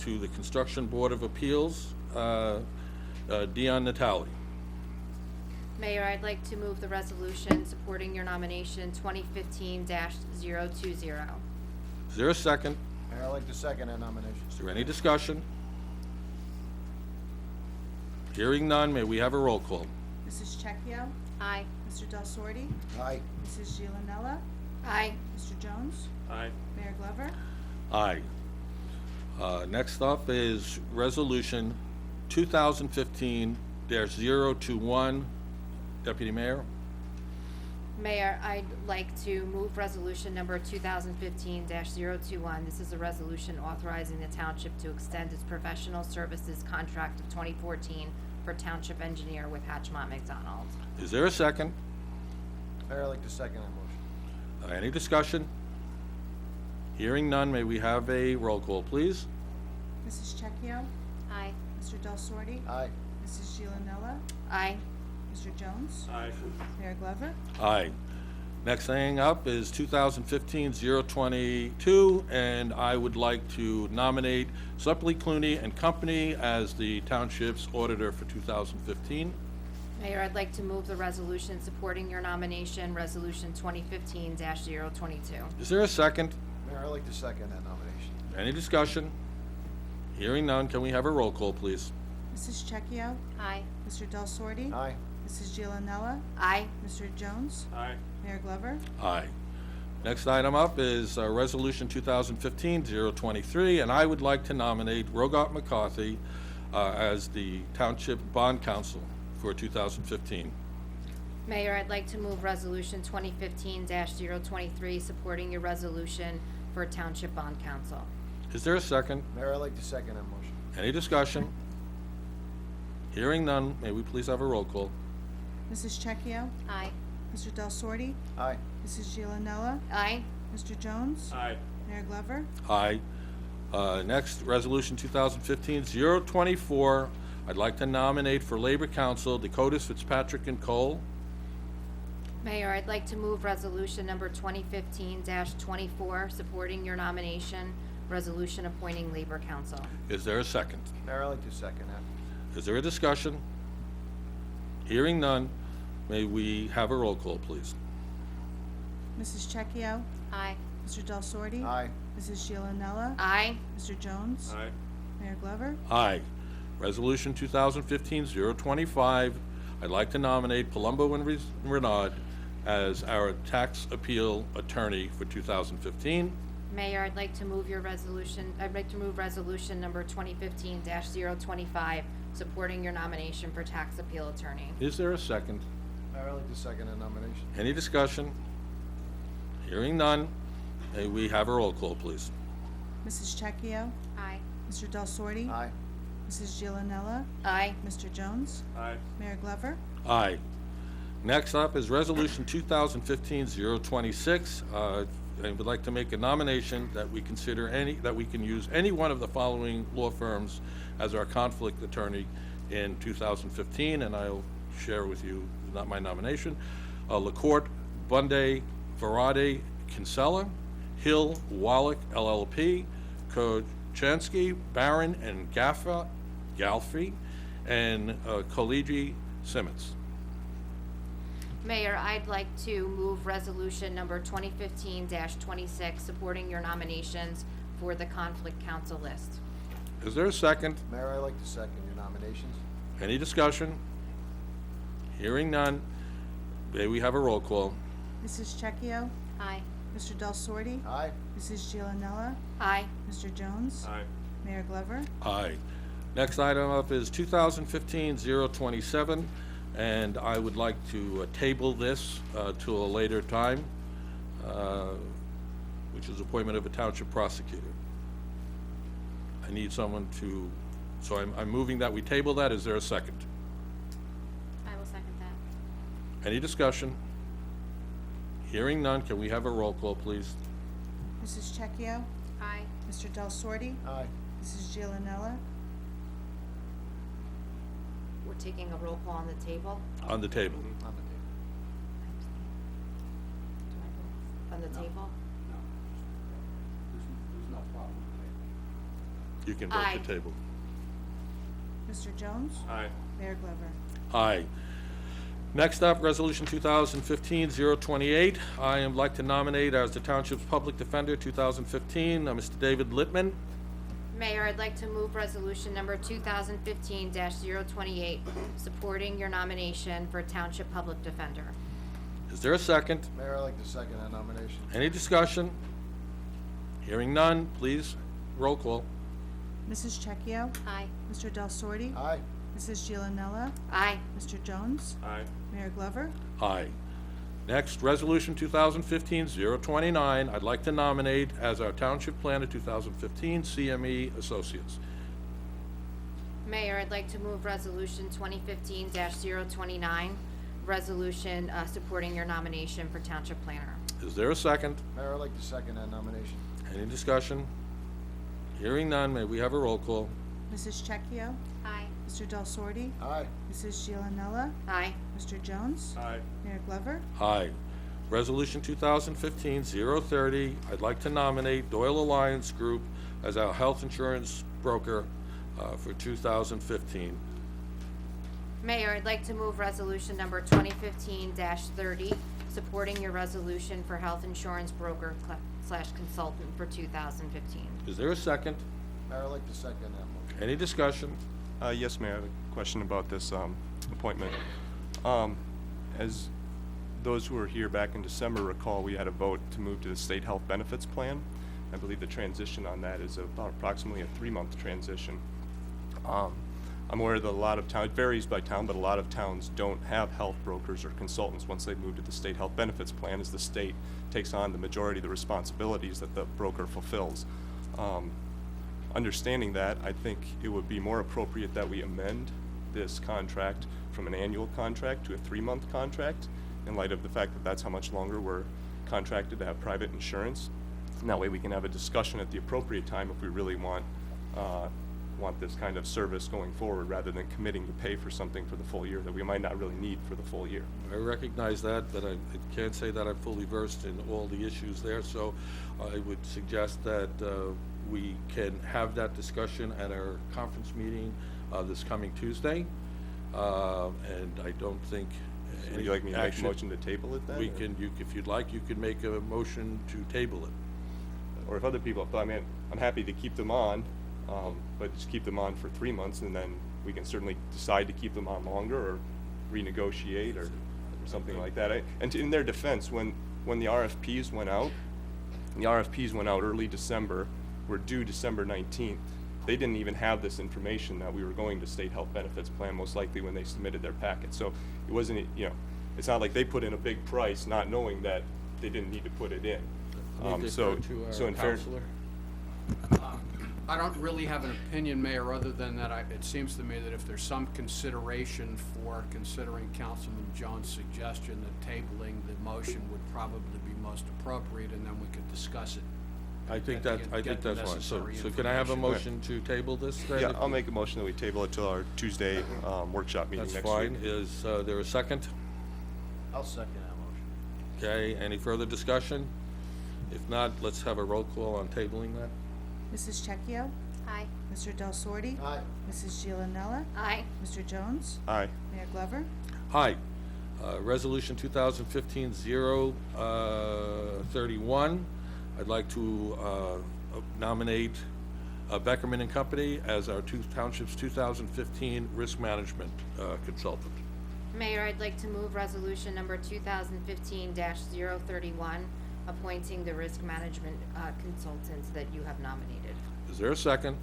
to the Construction Board of Appeals, Dion Natale. Mayor, I'd like to move the resolution supporting your nomination 2015-020. Is there a second? Mayor, I'd like to second that nomination. Is there any discussion? Hearing none, may we have a roll call? Mrs. Checchio? Aye. Mr. Del Sordi? Aye. Mrs. Giovanella? Aye. Mr. Jones? Aye. Mayor Glover? Aye. Next up is Resolution 2015-021. Deputy Mayor? Mayor, I'd like to move resolution number 2015-021. This is a resolution authorizing the township to extend its professional services contract of 2014 for township engineer with Hatchmont McDonald. Is there a second? Mayor, I'd like to second that motion. Any discussion? Hearing none, may we have a roll call, please? Mrs. Checchio? Aye. Mr. Del Sordi? Aye. Mrs. Giovanella? Aye. Mr. Jones? Aye. Mayor Glover? Aye. Next thing up is 2015-022, and I would like to nominate Suppley, Clooney and Company as the township's auditor for 2015. Mayor, I'd like to move the resolution supporting your nomination, resolution 2015-022. Is there a second? Mayor, I'd like to second that nomination. Any discussion? Hearing none, can we have a roll call, please? Mrs. Checchio? Aye. Mr. Del Sordi? Aye. Mrs. Giovanella? Aye. Mr. Jones? Aye. Mayor Glover? Aye. Next item up is Resolution 2015-023, and I would like to nominate Rogat McCarthy as the Township Bond Counsel for 2015. Mayor, I'd like to move resolution 2015-023, supporting your resolution for Township Bond Council. Is there a second? Mayor, I'd like to second that motion. Any discussion? Hearing none, may we please have a roll call? Mrs. Checchio? Aye. Mr. Del Sordi? Aye. Mrs. Giovanella? Aye. Mr. Jones? Aye. Mayor Glover? Aye. Next, Resolution 2015-024. I'd like to nominate for Labor Council Dakotas Fitzpatrick and Cole. Mayor, I'd like to move resolution number 2015-24, supporting your nomination, resolution appointing Labor Council. Is there a second? Mayor, I'd like to second that. Is there a discussion? Hearing none, may we have a roll call, please? Mrs. Checchio? Aye. Mr. Del Sordi? Aye. Mrs. Giovanella? Aye. Mr. Jones? Aye. Mayor Glover? Aye. Resolution 2015-025. I'd like to nominate Palumbo and Renaud as our tax appeal attorney for 2015. Mayor, I'd like to move resolution number 2015-025, supporting your nomination for tax appeal attorney. Is there a second? Mayor, I'd like to second that nomination. Any discussion? Hearing none, may we have a roll call, please? Mrs. Checchio? Aye. Mr. Del Sordi? Aye. Mrs. Giovanella? Aye. Mr. Jones? Aye. Mayor Glover? Aye. Next up is Resolution 2015-026. I would like to make a nomination that we consider that we can use any one of the following law firms as our conflict attorney in 2015, and I'll share with you, not my nomination, LaCourte, Bunday, Varade, Kinsella, Hill, Wallach, LLP, Kochansky, Barron, and Galfi, and Collegiate Simmons. Mayor, I'd like to move resolution number 2015-26, supporting your nominations for the conflict council list. Is there a second? Mayor, I'd like to second your nominations. Any discussion? Hearing none, may we have a roll call? Mrs. Checchio? Aye. Mr. Del Sordi? Aye. Mrs. Giovanella? Aye. Mr. Jones? Aye. Mayor Glover? Aye. Next item up is 2015-027, and I would like to table this to a later time, which is appointment of a township prosecutor. I need someone to, so I'm moving that we table that. Is there a second? I will second that. Any discussion? Hearing none, can we have a roll call, please? Mrs. Checchio? Aye. Mr. Del Sordi? Aye. Mrs. Giovanella? We're taking a roll call on the table. On the table. On the table. On the table? There's no problem with You can vote Aye. the table. Mr. Jones? Aye. Mayor Glover? Aye. Next up, Resolution 2015-028. I am like to nominate as the Township's Public Defender 2015, Mr. David Littman. Mayor, I'd like to move resolution number 2015-028, supporting your nomination for Township Public Defender. Is there a second? Mayor, I'd like to second that nomination. Any discussion? Hearing none, please, roll call. Mrs. Checchio? Aye. Mr. Del Sordi? Aye. Mrs. Giovanella? Aye. Mr. Jones? Aye. Mayor Glover? Aye. Next, Resolution 2015-029. I'd like to nominate as our Township Planner 2015, CME Associates. Mayor, I'd like to move resolution 2015-029, resolution supporting your nomination for Township Planner. Is there a second? Mayor, I'd like to second that nomination. Any discussion? Hearing none, may we have a roll call? Mrs. Checchio? Aye. Mr. Del Sordi? Aye. Mrs. Giovanella? Aye. Mr. Jones? Aye. Mayor Glover? Aye. Resolution 2015-030, I'd like to nominate Doyle Alliance Group as our health insurance broker for 2015. Mayor, I'd like to move resolution number 2015-30, supporting your resolution for health insurance broker / consultant for 2015. Is there a second? Mayor, I'd like to second that motion. Any discussion? Yes, Mayor, I have a question about this appointment. As those who were here back in December recall, we had a vote to move to the state health benefits plan. I believe the transition on that is about approximately a 3-month transition. I'm aware that a lot of towns, it varies by town, but a lot of towns don't have health brokers or consultants once they move to the state health benefits plan, as the state takes on the majority of the responsibilities that the broker fulfills. Understanding that, I think it would be more appropriate that we amend this contract from an annual contract to a 3-month contract, in light of the fact that that's how much longer we're contracted to have private insurance. And that way we can have a discussion at the appropriate time if we really want this kind of service going forward, rather than committing to pay for something for the full year that we might not really need for the full year. I recognize that, but I can't say that I'm fully versed in all the issues there, so I would suggest that we can have that discussion at our conference meeting this coming Tuesday, and I don't think So would you like me to make a motion to table it then? We or- can, if you'd like, you can make a motion to table it. Or if other people, I mean, I'm happy to keep them on, but just keep them on for 3 months, and then we can certainly decide to keep them on longer or renegotiate or something like that. And in their defense, when the RFPs went out, early December, were due December 19th. They didn't even have this information that we were going to state health benefits plan, most likely when they submitted their packet. So it wasn't, it's not like they put in a big price not knowing that they didn't need to put it in. Let me So defer to so our in fair, counselor. I don't really have an opinion, Mayor, other than that it seems to me that if there's some consideration for considering Councilman Jones' suggestion that tabling the motion would probably be most appropriate, and then we could discuss it. I think Get the that's fine. So necessary can I have a information. motion to table this then? Yeah, I'll make a motion that we table it till our Tuesday workshop meeting That's next fine. week. Is there a second? I'll second that motion. Okay, any further discussion? If not, let's have a roll call on tabling that. Mrs. Checchio? Aye. Mr. Del Sorte? Aye. Mrs. Giovanella? Aye. Mr. Jones? Aye. Mayor Glover? Hi. Resolution 2015-031. I'd like to nominate Beckerman and Company as our Township's 2015 risk management consultant. Mayor, I'd like to move resolution number 2015-031, appointing the risk management consultants that you have nominated. Is there a second?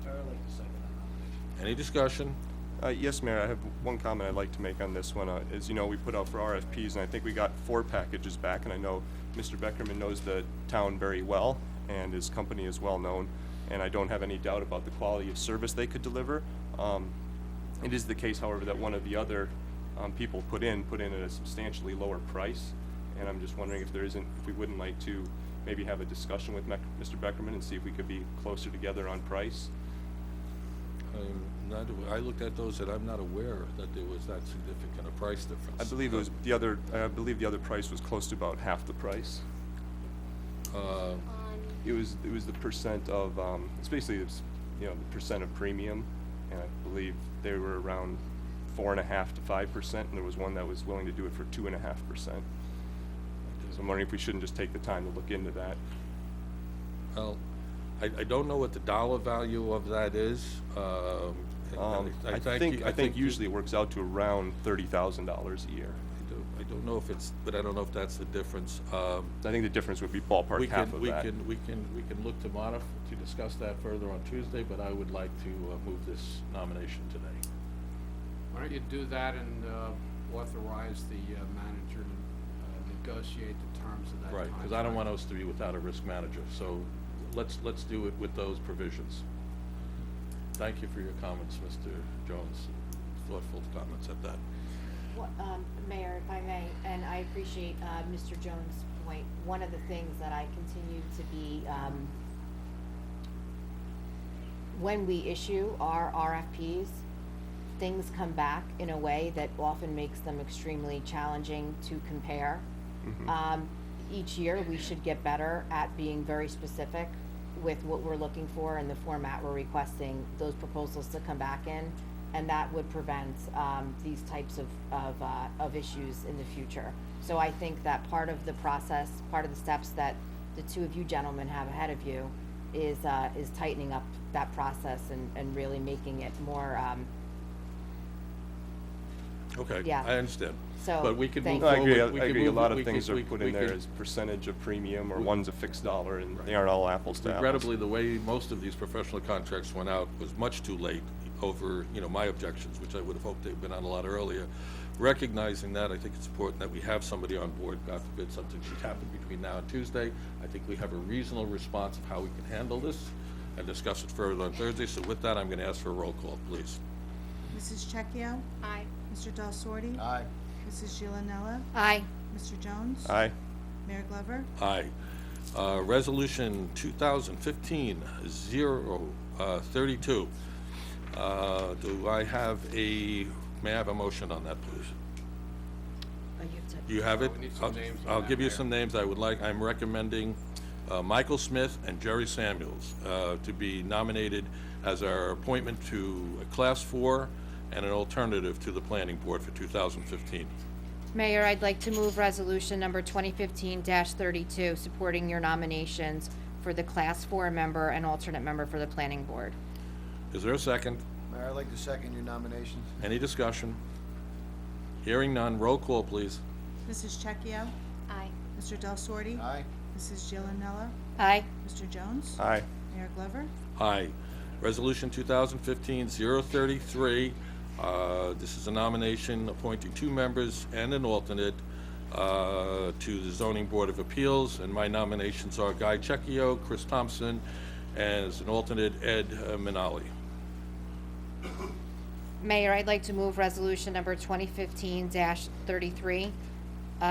I'd like to second that nomination. Any discussion? Yes, Mayor, I have one comment I'd like to make on this one. As you know, we put out for RFPs, and I think we got 4 packages back, and I know Mr. Beckerman knows the town very well, and his company is well-known, and I don't have any doubt about the quality of service they could deliver. It is the case, however, that one of the other people put in at a substantially lower price, and I'm just wondering if we wouldn't like to maybe have a discussion with Mr. Beckerman and see if we could be closer together on price. I looked at those and I'm not aware that there was that significant a price difference. I believe the other price was close to about half the price. It was the percent of it's basically the percent of premium, and I believe they were around 4.5% to 5%, and there was one that was willing to do it for 2.5%. So I'm wondering if we shouldn't just take the time to look into that. Well, I don't know what the dollar value of that is. I think usually it works out to around $30,000 a year. I don't know if it's, but I don't know if that's the difference. I think the difference would be ballpark half of that. We can look to discuss that further on Tuesday, but I would like to move this nomination today. Why don't you do that and authorize the manager to negotiate the terms of that Right, because I don't want us to be without a risk manager, so let's do it with those provisions. Thank you for your comments, Mr. Jones, thoughtful comments at that. Mayor, if I may, and I appreciate Mr. Jones' point, one of the things that I continue to be, when we issue our RFPs, things come back in a way that often makes them extremely challenging to compare. Mm-hmm. Each year, we should get better at being very specific with what we're looking for and the format we're requesting those proposals to come back in, and that would prevent these types of issues in the future. So I think that part of the process, part of the steps that the two of you gentlemen have ahead of you is tightening up that process and really making it more. Okay, Yeah. I understand. So, But we could move thank No, I forward. agree. We I could agree. A move- lot of we things could- are we- put we in there could- as percentage of premium, or We- one's a fixed dollar, and they aren't all apples to apples. Regrettably, the way most of these professional contracts went out was much too late over, my objections, which I would have hoped they'd been on a lot earlier. Recognizing that, I think it's important that we have somebody on board, God forbid something should happen between now and Tuesday. I think we have a reasonable response of how we can handle this and discuss it further on Thursday. So with that, I'm going to ask for a roll call, please. Mrs. Checchio? Aye. Mr. Del Sorte? Aye. Mrs. Giovanella? Aye. Mr. Jones? Aye. Mayor Glover? Aye. Resolution 2015-032. Do I have may I have a motion on that, please? You have it? we need some names on I'll that, give you Mayor. some names. I'm recommending Michael Smith and Jerry Samuels to be nominated as our appointment to a Class 4 and an alternative to the Planning Board for 2015. Mayor, I'd like to move resolution number 2015-32, supporting your nominations for the Class 4 member and alternate member for the Planning Board. Is there a second? Mayor, I'd like to second your nominations. Any discussion? Hearing none, roll call, please. Mrs. Checchio? Aye. Mr. Del Sorte? Aye. Mrs. Giovanella? Aye. Mr. Jones? Aye. Mayor Glover? Aye. Resolution 2015-033. This is a nomination appointing 2 members and an alternate to the Zoning Board of Appeals, and my nominations are Guy Checchio, Chris Thompson, and as an alternate, Ed Minali. Mayor, I'd like to move resolution number 2015-33,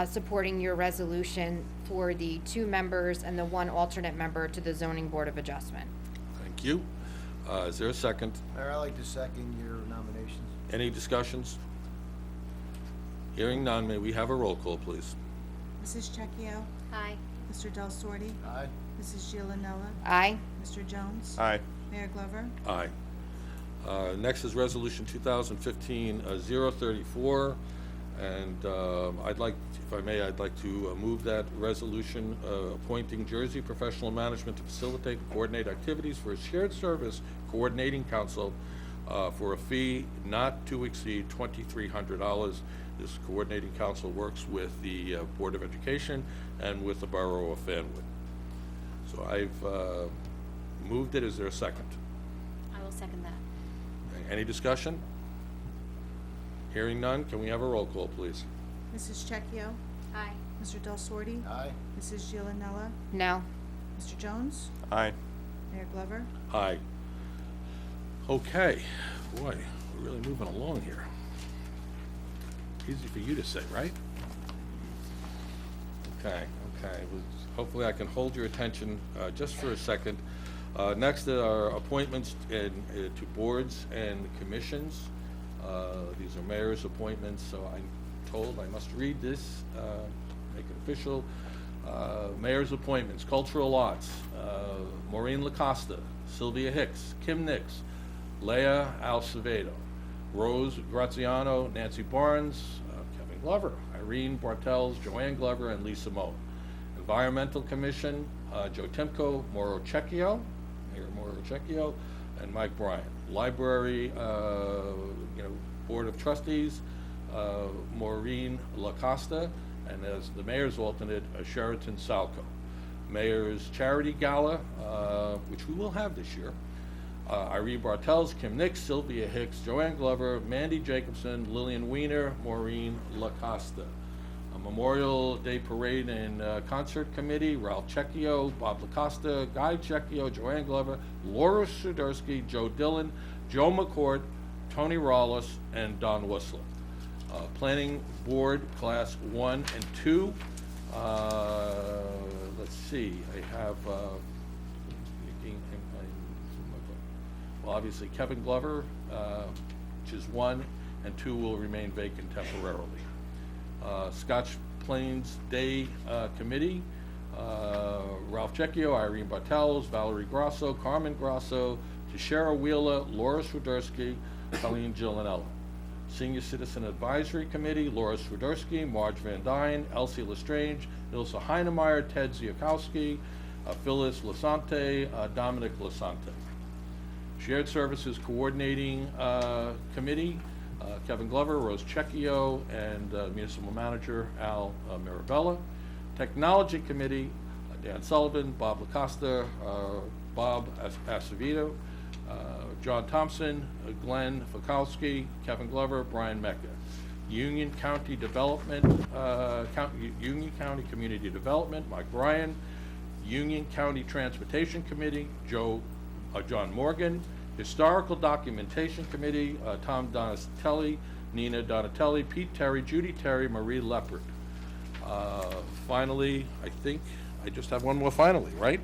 supporting your resolution for the 2 members and the 1 alternate member to the Zoning Board of Adjustment. Thank you. Is there a second? Mayor, I'd like to second your nominations. Any discussions? Hearing none, may we have a roll call, please? Mrs. Checchio? Aye. Mr. Del Sordi? Aye. Mrs. Giovanella? Aye. Mr. Jones? Aye. Mayor Glover? Aye. Next is Resolution 2015-034, and I'd like, if I may, I'd like to move that resolution appointing Jersey Professional Management to facilitate and coordinate activities for a shared service coordinating council for a fee not to exceed $2,300. This coordinating council works with the Board of Education and with the Borough of Fanwood. So I've moved it. Is there a second? I will second that. Any discussion? Hearing none, can we have a roll call, please? Mrs. Checchio? Aye. Mr. Del Sordi? Aye. Mrs. Giovanella? No. Mr. Jones? Aye. Mayor Glover? Aye. Okay, boy, we're really moving along here. Easy for you to say, right? Okay. Well, hopefully I can hold your attention just for a second. Next are appointments to boards and commissions. These are mayor's appointments, so I'm told I must read this, make it official. Mayor's appointments, Cultural Arts, Maureen LaCosta, Sylvia Hicks, Kim Nix, Leah Alcevedo, Rose Graziano, Nancy Barnes, Kevin Glover, Irene Bartels, Joanne Glover, and Lisa Moe. Environmental Commission, Joe Timko, Mauro Cecchio, Mayor Mauro Cecchio, and Mike Bryan. Library, Board of Trustees, Maureen LaCosta, and as the mayor's alternate, Sheraton Salco. Mayor's Charity Gala, which we will have this year, Irene Bartels, Kim Nix, Sylvia Hicks, Joanne Glover, Mandy Jacobson, Lillian Weiner, Maureen LaCosta. A Memorial Day Parade and Concert Committee, Ralph Cecchio, Bob LaCosta, Guy Cecchio, Joanne Glover, Laura Sudersky, Joe Dillon, Joe McCourt, Tony Rawlis, and Don Whistler. Planning Board, Class 1 and 2. Let's see, I have, well, obviously Kevin Glover, which is 1, and 2 will remain vacant temporarily. Scotch Plains Day Committee, Ralph Cecchio, Irene Bartels, Valerie Grosso, Carmen Grosso, Tashera Wheeler, Laura Swiderski, Colleen Gillanella. Senior Citizen Advisory Committee, Laura Swiderski, Marge Van Dyne, Elsie Lestrange, Ilsa Heinemeyer, Ted Ziakowski, Phyllis Lasante, Dominic Lasante. Shared Services Coordinating Committee, Kevin Glover, Rose Cecchio, and Municipal Manager Al Mirabella. Technology Committee, Dan Sullivan, Bob LaCosta, Bob Acevedo, John Thompson, Glenn Fikowski, Kevin Glover, Brian Mecca. Union County Development, Union County Community Development, Mike Bryan. Union County Transportation Committee, John Morgan. Historical Documentation Committee, Tom Donatelli, Nina Donatelli, Pete Terry, Judy Terry, Marie Leopard. Finally, I think I just have one more finally, right?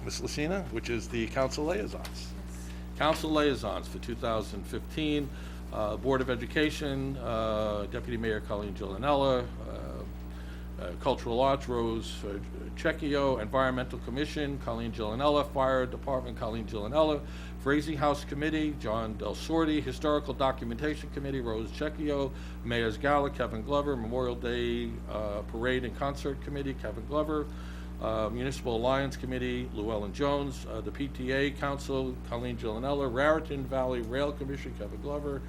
Ms. Lucina, which is the Council Liaisons. Council Liaisons for 2015, Board of Education, Deputy Mayor Colleen Gillanella, Cultural Arts, Rose Cecchio, Environmental Commission, Colleen Gillanella, Fire Department, Colleen Gillanella, Frazee House Committee, John Del Sordi, Historical Documentation Committee, Rose Cecchio, Mayor's Gala, Kevin Glover, Memorial Day Parade and Concert Committee, Kevin Glover, Municipal Alliance Committee, Llewellyn Jones, the PTA Council, Colleen Gillanella, Raritan Valley Rail Commission, Kevin Glover,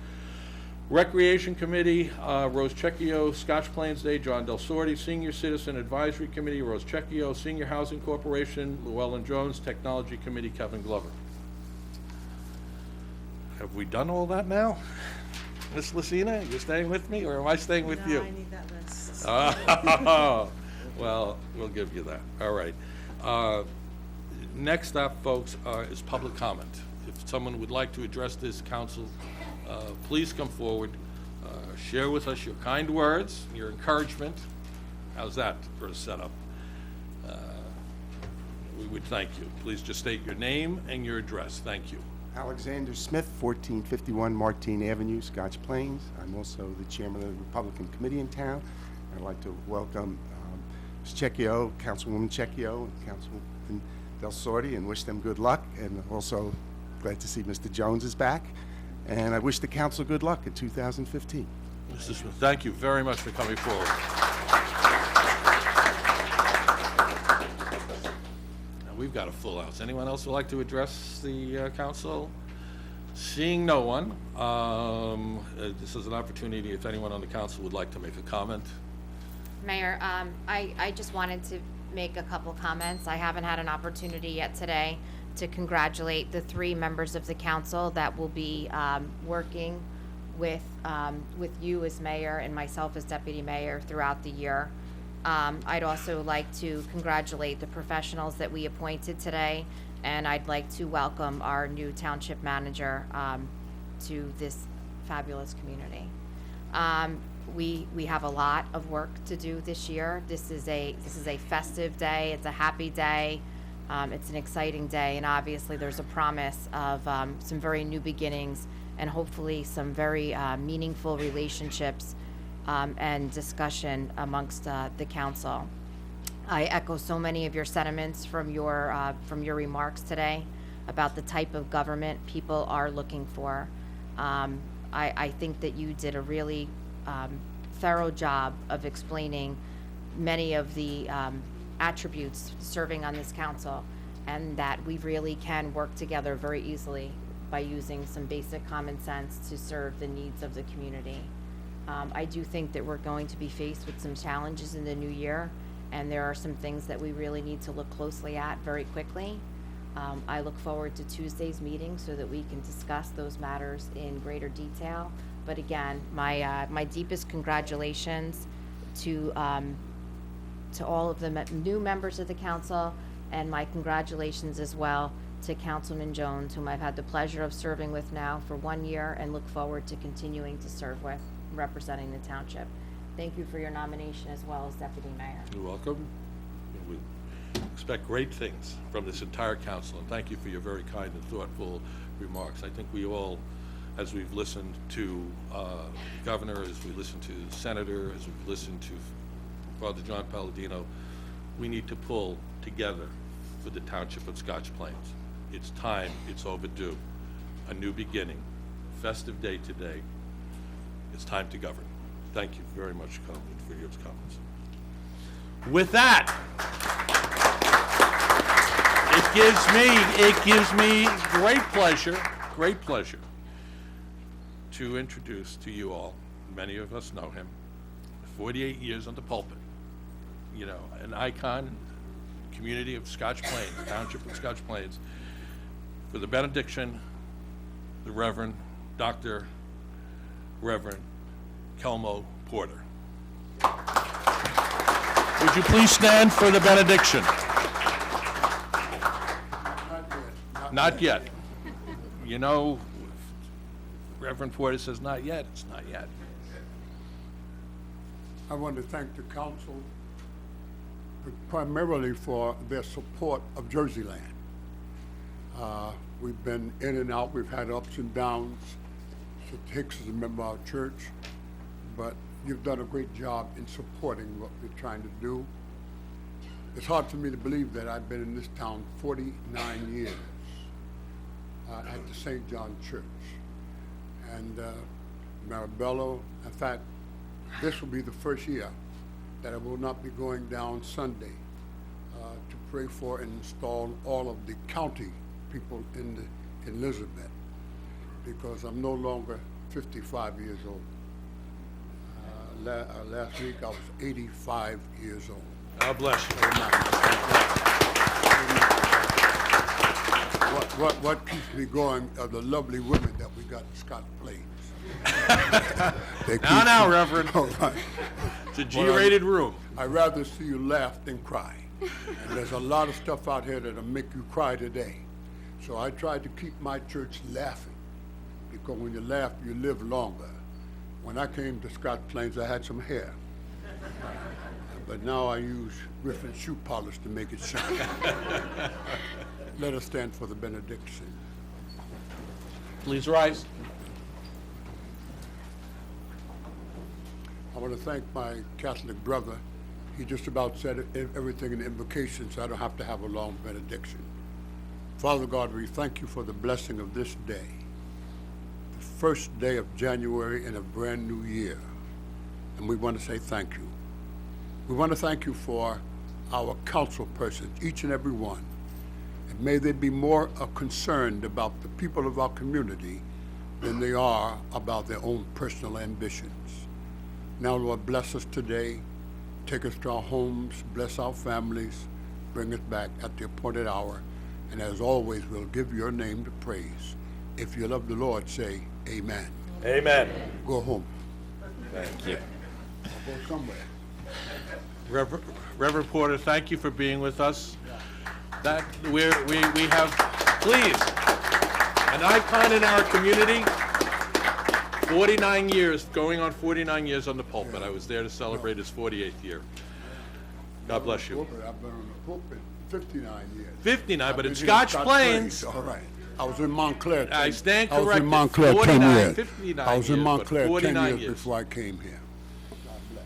Recreation Committee, Rose Cecchio, Scotch Plains Day, John Del Sordi, Senior Citizen Advisory Committee, Rose Cecchio, Senior Housing Corporation, Llewellyn Jones, Technology Committee, Kevin Glover. Have we done all that now? Ms. Lucina, you staying with me, or am I staying with you? No, I need that list. Oh, well, we'll give you that. All right. Next up, folks, is public comment. If someone would like to address this council, please come forward. Share with us your kind words, your encouragement. How's that for a setup? We would thank you. Please just state your name and your address. Thank you. Alexander Smith, 1451 Martine Avenue, Scotch Plains. I'm also the chairman of the Republican Committee in town. I'd like to welcome Ms. Cecchio, Councilwoman Cecchio, and Councilwoman Del Sordi, and wish them good luck. And also glad to see Mr. Jones is back. And I wish the council good luck in 2015. Mr. Smith, thank you very much for coming forward. Now, we've got a full house. Anyone else would like to address the council? Seeing no one, this is an opportunity if anyone on the council would like to make a comment. Mayor, I just wanted to make a couple comments. I haven't had an opportunity yet today to congratulate the 3 members of the council that will be working with you as mayor and myself as deputy mayor throughout the year. I'd also like to congratulate the professionals that we appointed today, and I'd like to welcome our new township manager to this fabulous community. We have a lot of work to do this year. This is a festive day. It's a happy day. It's an exciting day, and obviously there's a promise of some very new beginnings and hopefully some very meaningful relationships and discussion amongst the council. I echo so many of your sentiments from your remarks today about the type of government people are looking for. I think that you did a really thorough job of explaining many of the attributes serving on this council, and that we really can work together very easily by using some basic common sense to serve the needs of the community. I do think that we're going to be faced with some challenges in the new year, and there are some things that we really need to look closely at very quickly. I look forward to Tuesday's meeting so that we can discuss those matters in greater detail. But again, my deepest congratulations to all of the new members of the council, and my congratulations as well to Councilman Jones, whom I've had the pleasure of serving with now for 1 year and look forward to continuing to serve with, representing the township. Thank you for your nomination as well as Deputy Mayor. You're welcome. We expect great things from this entire council, and thank you for your very kind and thoughtful remarks. I think we all, as we've listened to the governor, as we listened to the senator, as we've listened to Father John Palladino, we need to pull together for the township of Scotch Plains. It's time, it's overdue. A new beginning, festive day today. It's time to govern. Thank you very much, Councilman, for your comments. With that, it gives me great pleasure to introduce to you all, many of us know him, 48 years on the pulpit, you know, an icon, community of Scotch Plains, township of Scotch Plains, for the benediction, the Reverend Dr. Reverend Kelmo Porter. Would you please stand for the benediction? Not yet. You know, Reverend Porter says not yet, it's not yet. I want to thank the council primarily for their support of Jersey Land. We've been in and out, we've had ups and downs. Mr. Hicks is a member of our church, but you've done a great job in supporting what we're trying to do. It's hard for me to believe that I've been in this town 49 years at the St. John Church. And Marabello, in fact, this will be the first year that I will not be going down Sunday to pray for and install all of the county people in Elizabeth, because I'm no longer 55 years old. Last week I was 85 years old. God bless you. What keeps me going are the lovely women that we got in Scotch Plains. Now, Reverend. All right. It's a G-rated room. I'd rather see you laugh than cry. And there's a lot of stuff out here that'll make you cry today. So I tried to keep my church laughing, because when you laugh, you live longer. When I came to Scotch Plains, I had some hair. But now I use Griffin shoe polish to make it shine. Let us stand for the benediction. Please rise. I want to thank my Catholic brother. He just about said everything in the invocation, so I don't have to have a long benediction. Father God, we thank you for the blessing of this day, the first day of January in a brand new year. And we want to say thank you. We want to thank you for our council persons, each and every one. And may they be more concerned about the people of our community than they are about their own personal ambitions. Now, Lord, bless us today. Take us to our homes, bless our families, bring us back at the appointed hour. And as always, we'll give your name the praise. If you love the Lord, say amen. Amen. Go home. Thank you. Or go somewhere. Reverend Porter, thank you for being with us. That we have, please, an icon in our community. 49 years, going on 49 years on the pulpit. I was there to celebrate his 48th year. God bless you. I've been on the pulpit 59 years. 59, but I've in been here in Scotch Plains. All right. I was in Montclair. I stand I was corrected. in Montclair 10 49, years. 59 I was in years, but Montclair 10 49 years before I came here. God bless.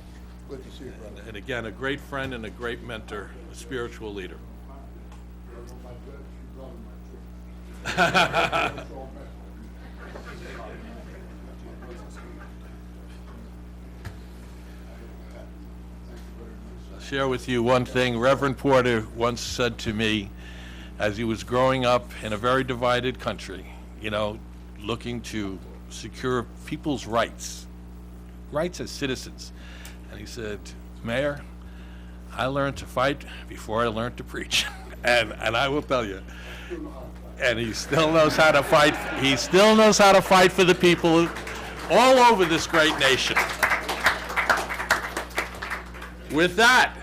Good to see you, brother. And again, a great friend and a great mentor, a spiritual leader. I'll share with you one thing. Reverend Porter once said to me, as he was growing up in a very divided country, you know, looking to secure people's rights as citizens. And he said, Mayor, I learned to fight before I learned to preach. and I will tell you, and he still knows how to fight. He still knows how to fight for the people all over this great nation. With that,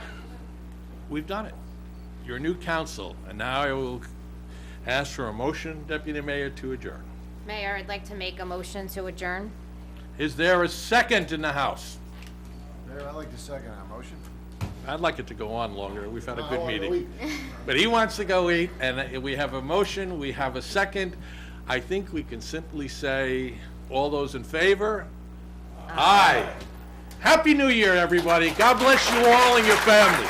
we've done it. Your new council, and now I will ask for a motion, Deputy Mayor, to adjourn. Mayor, I'd like to make a motion to adjourn. Is there a second in the House? Mayor, I'd like to second that motion. I'd like it to go on longer. We've had a I good wanna meeting. eat. But he wants to go eat, and we have a motion, we have a second. I think we can simply say, all those in favor? Aye. Happy New Year, everybody. God bless you all and your families.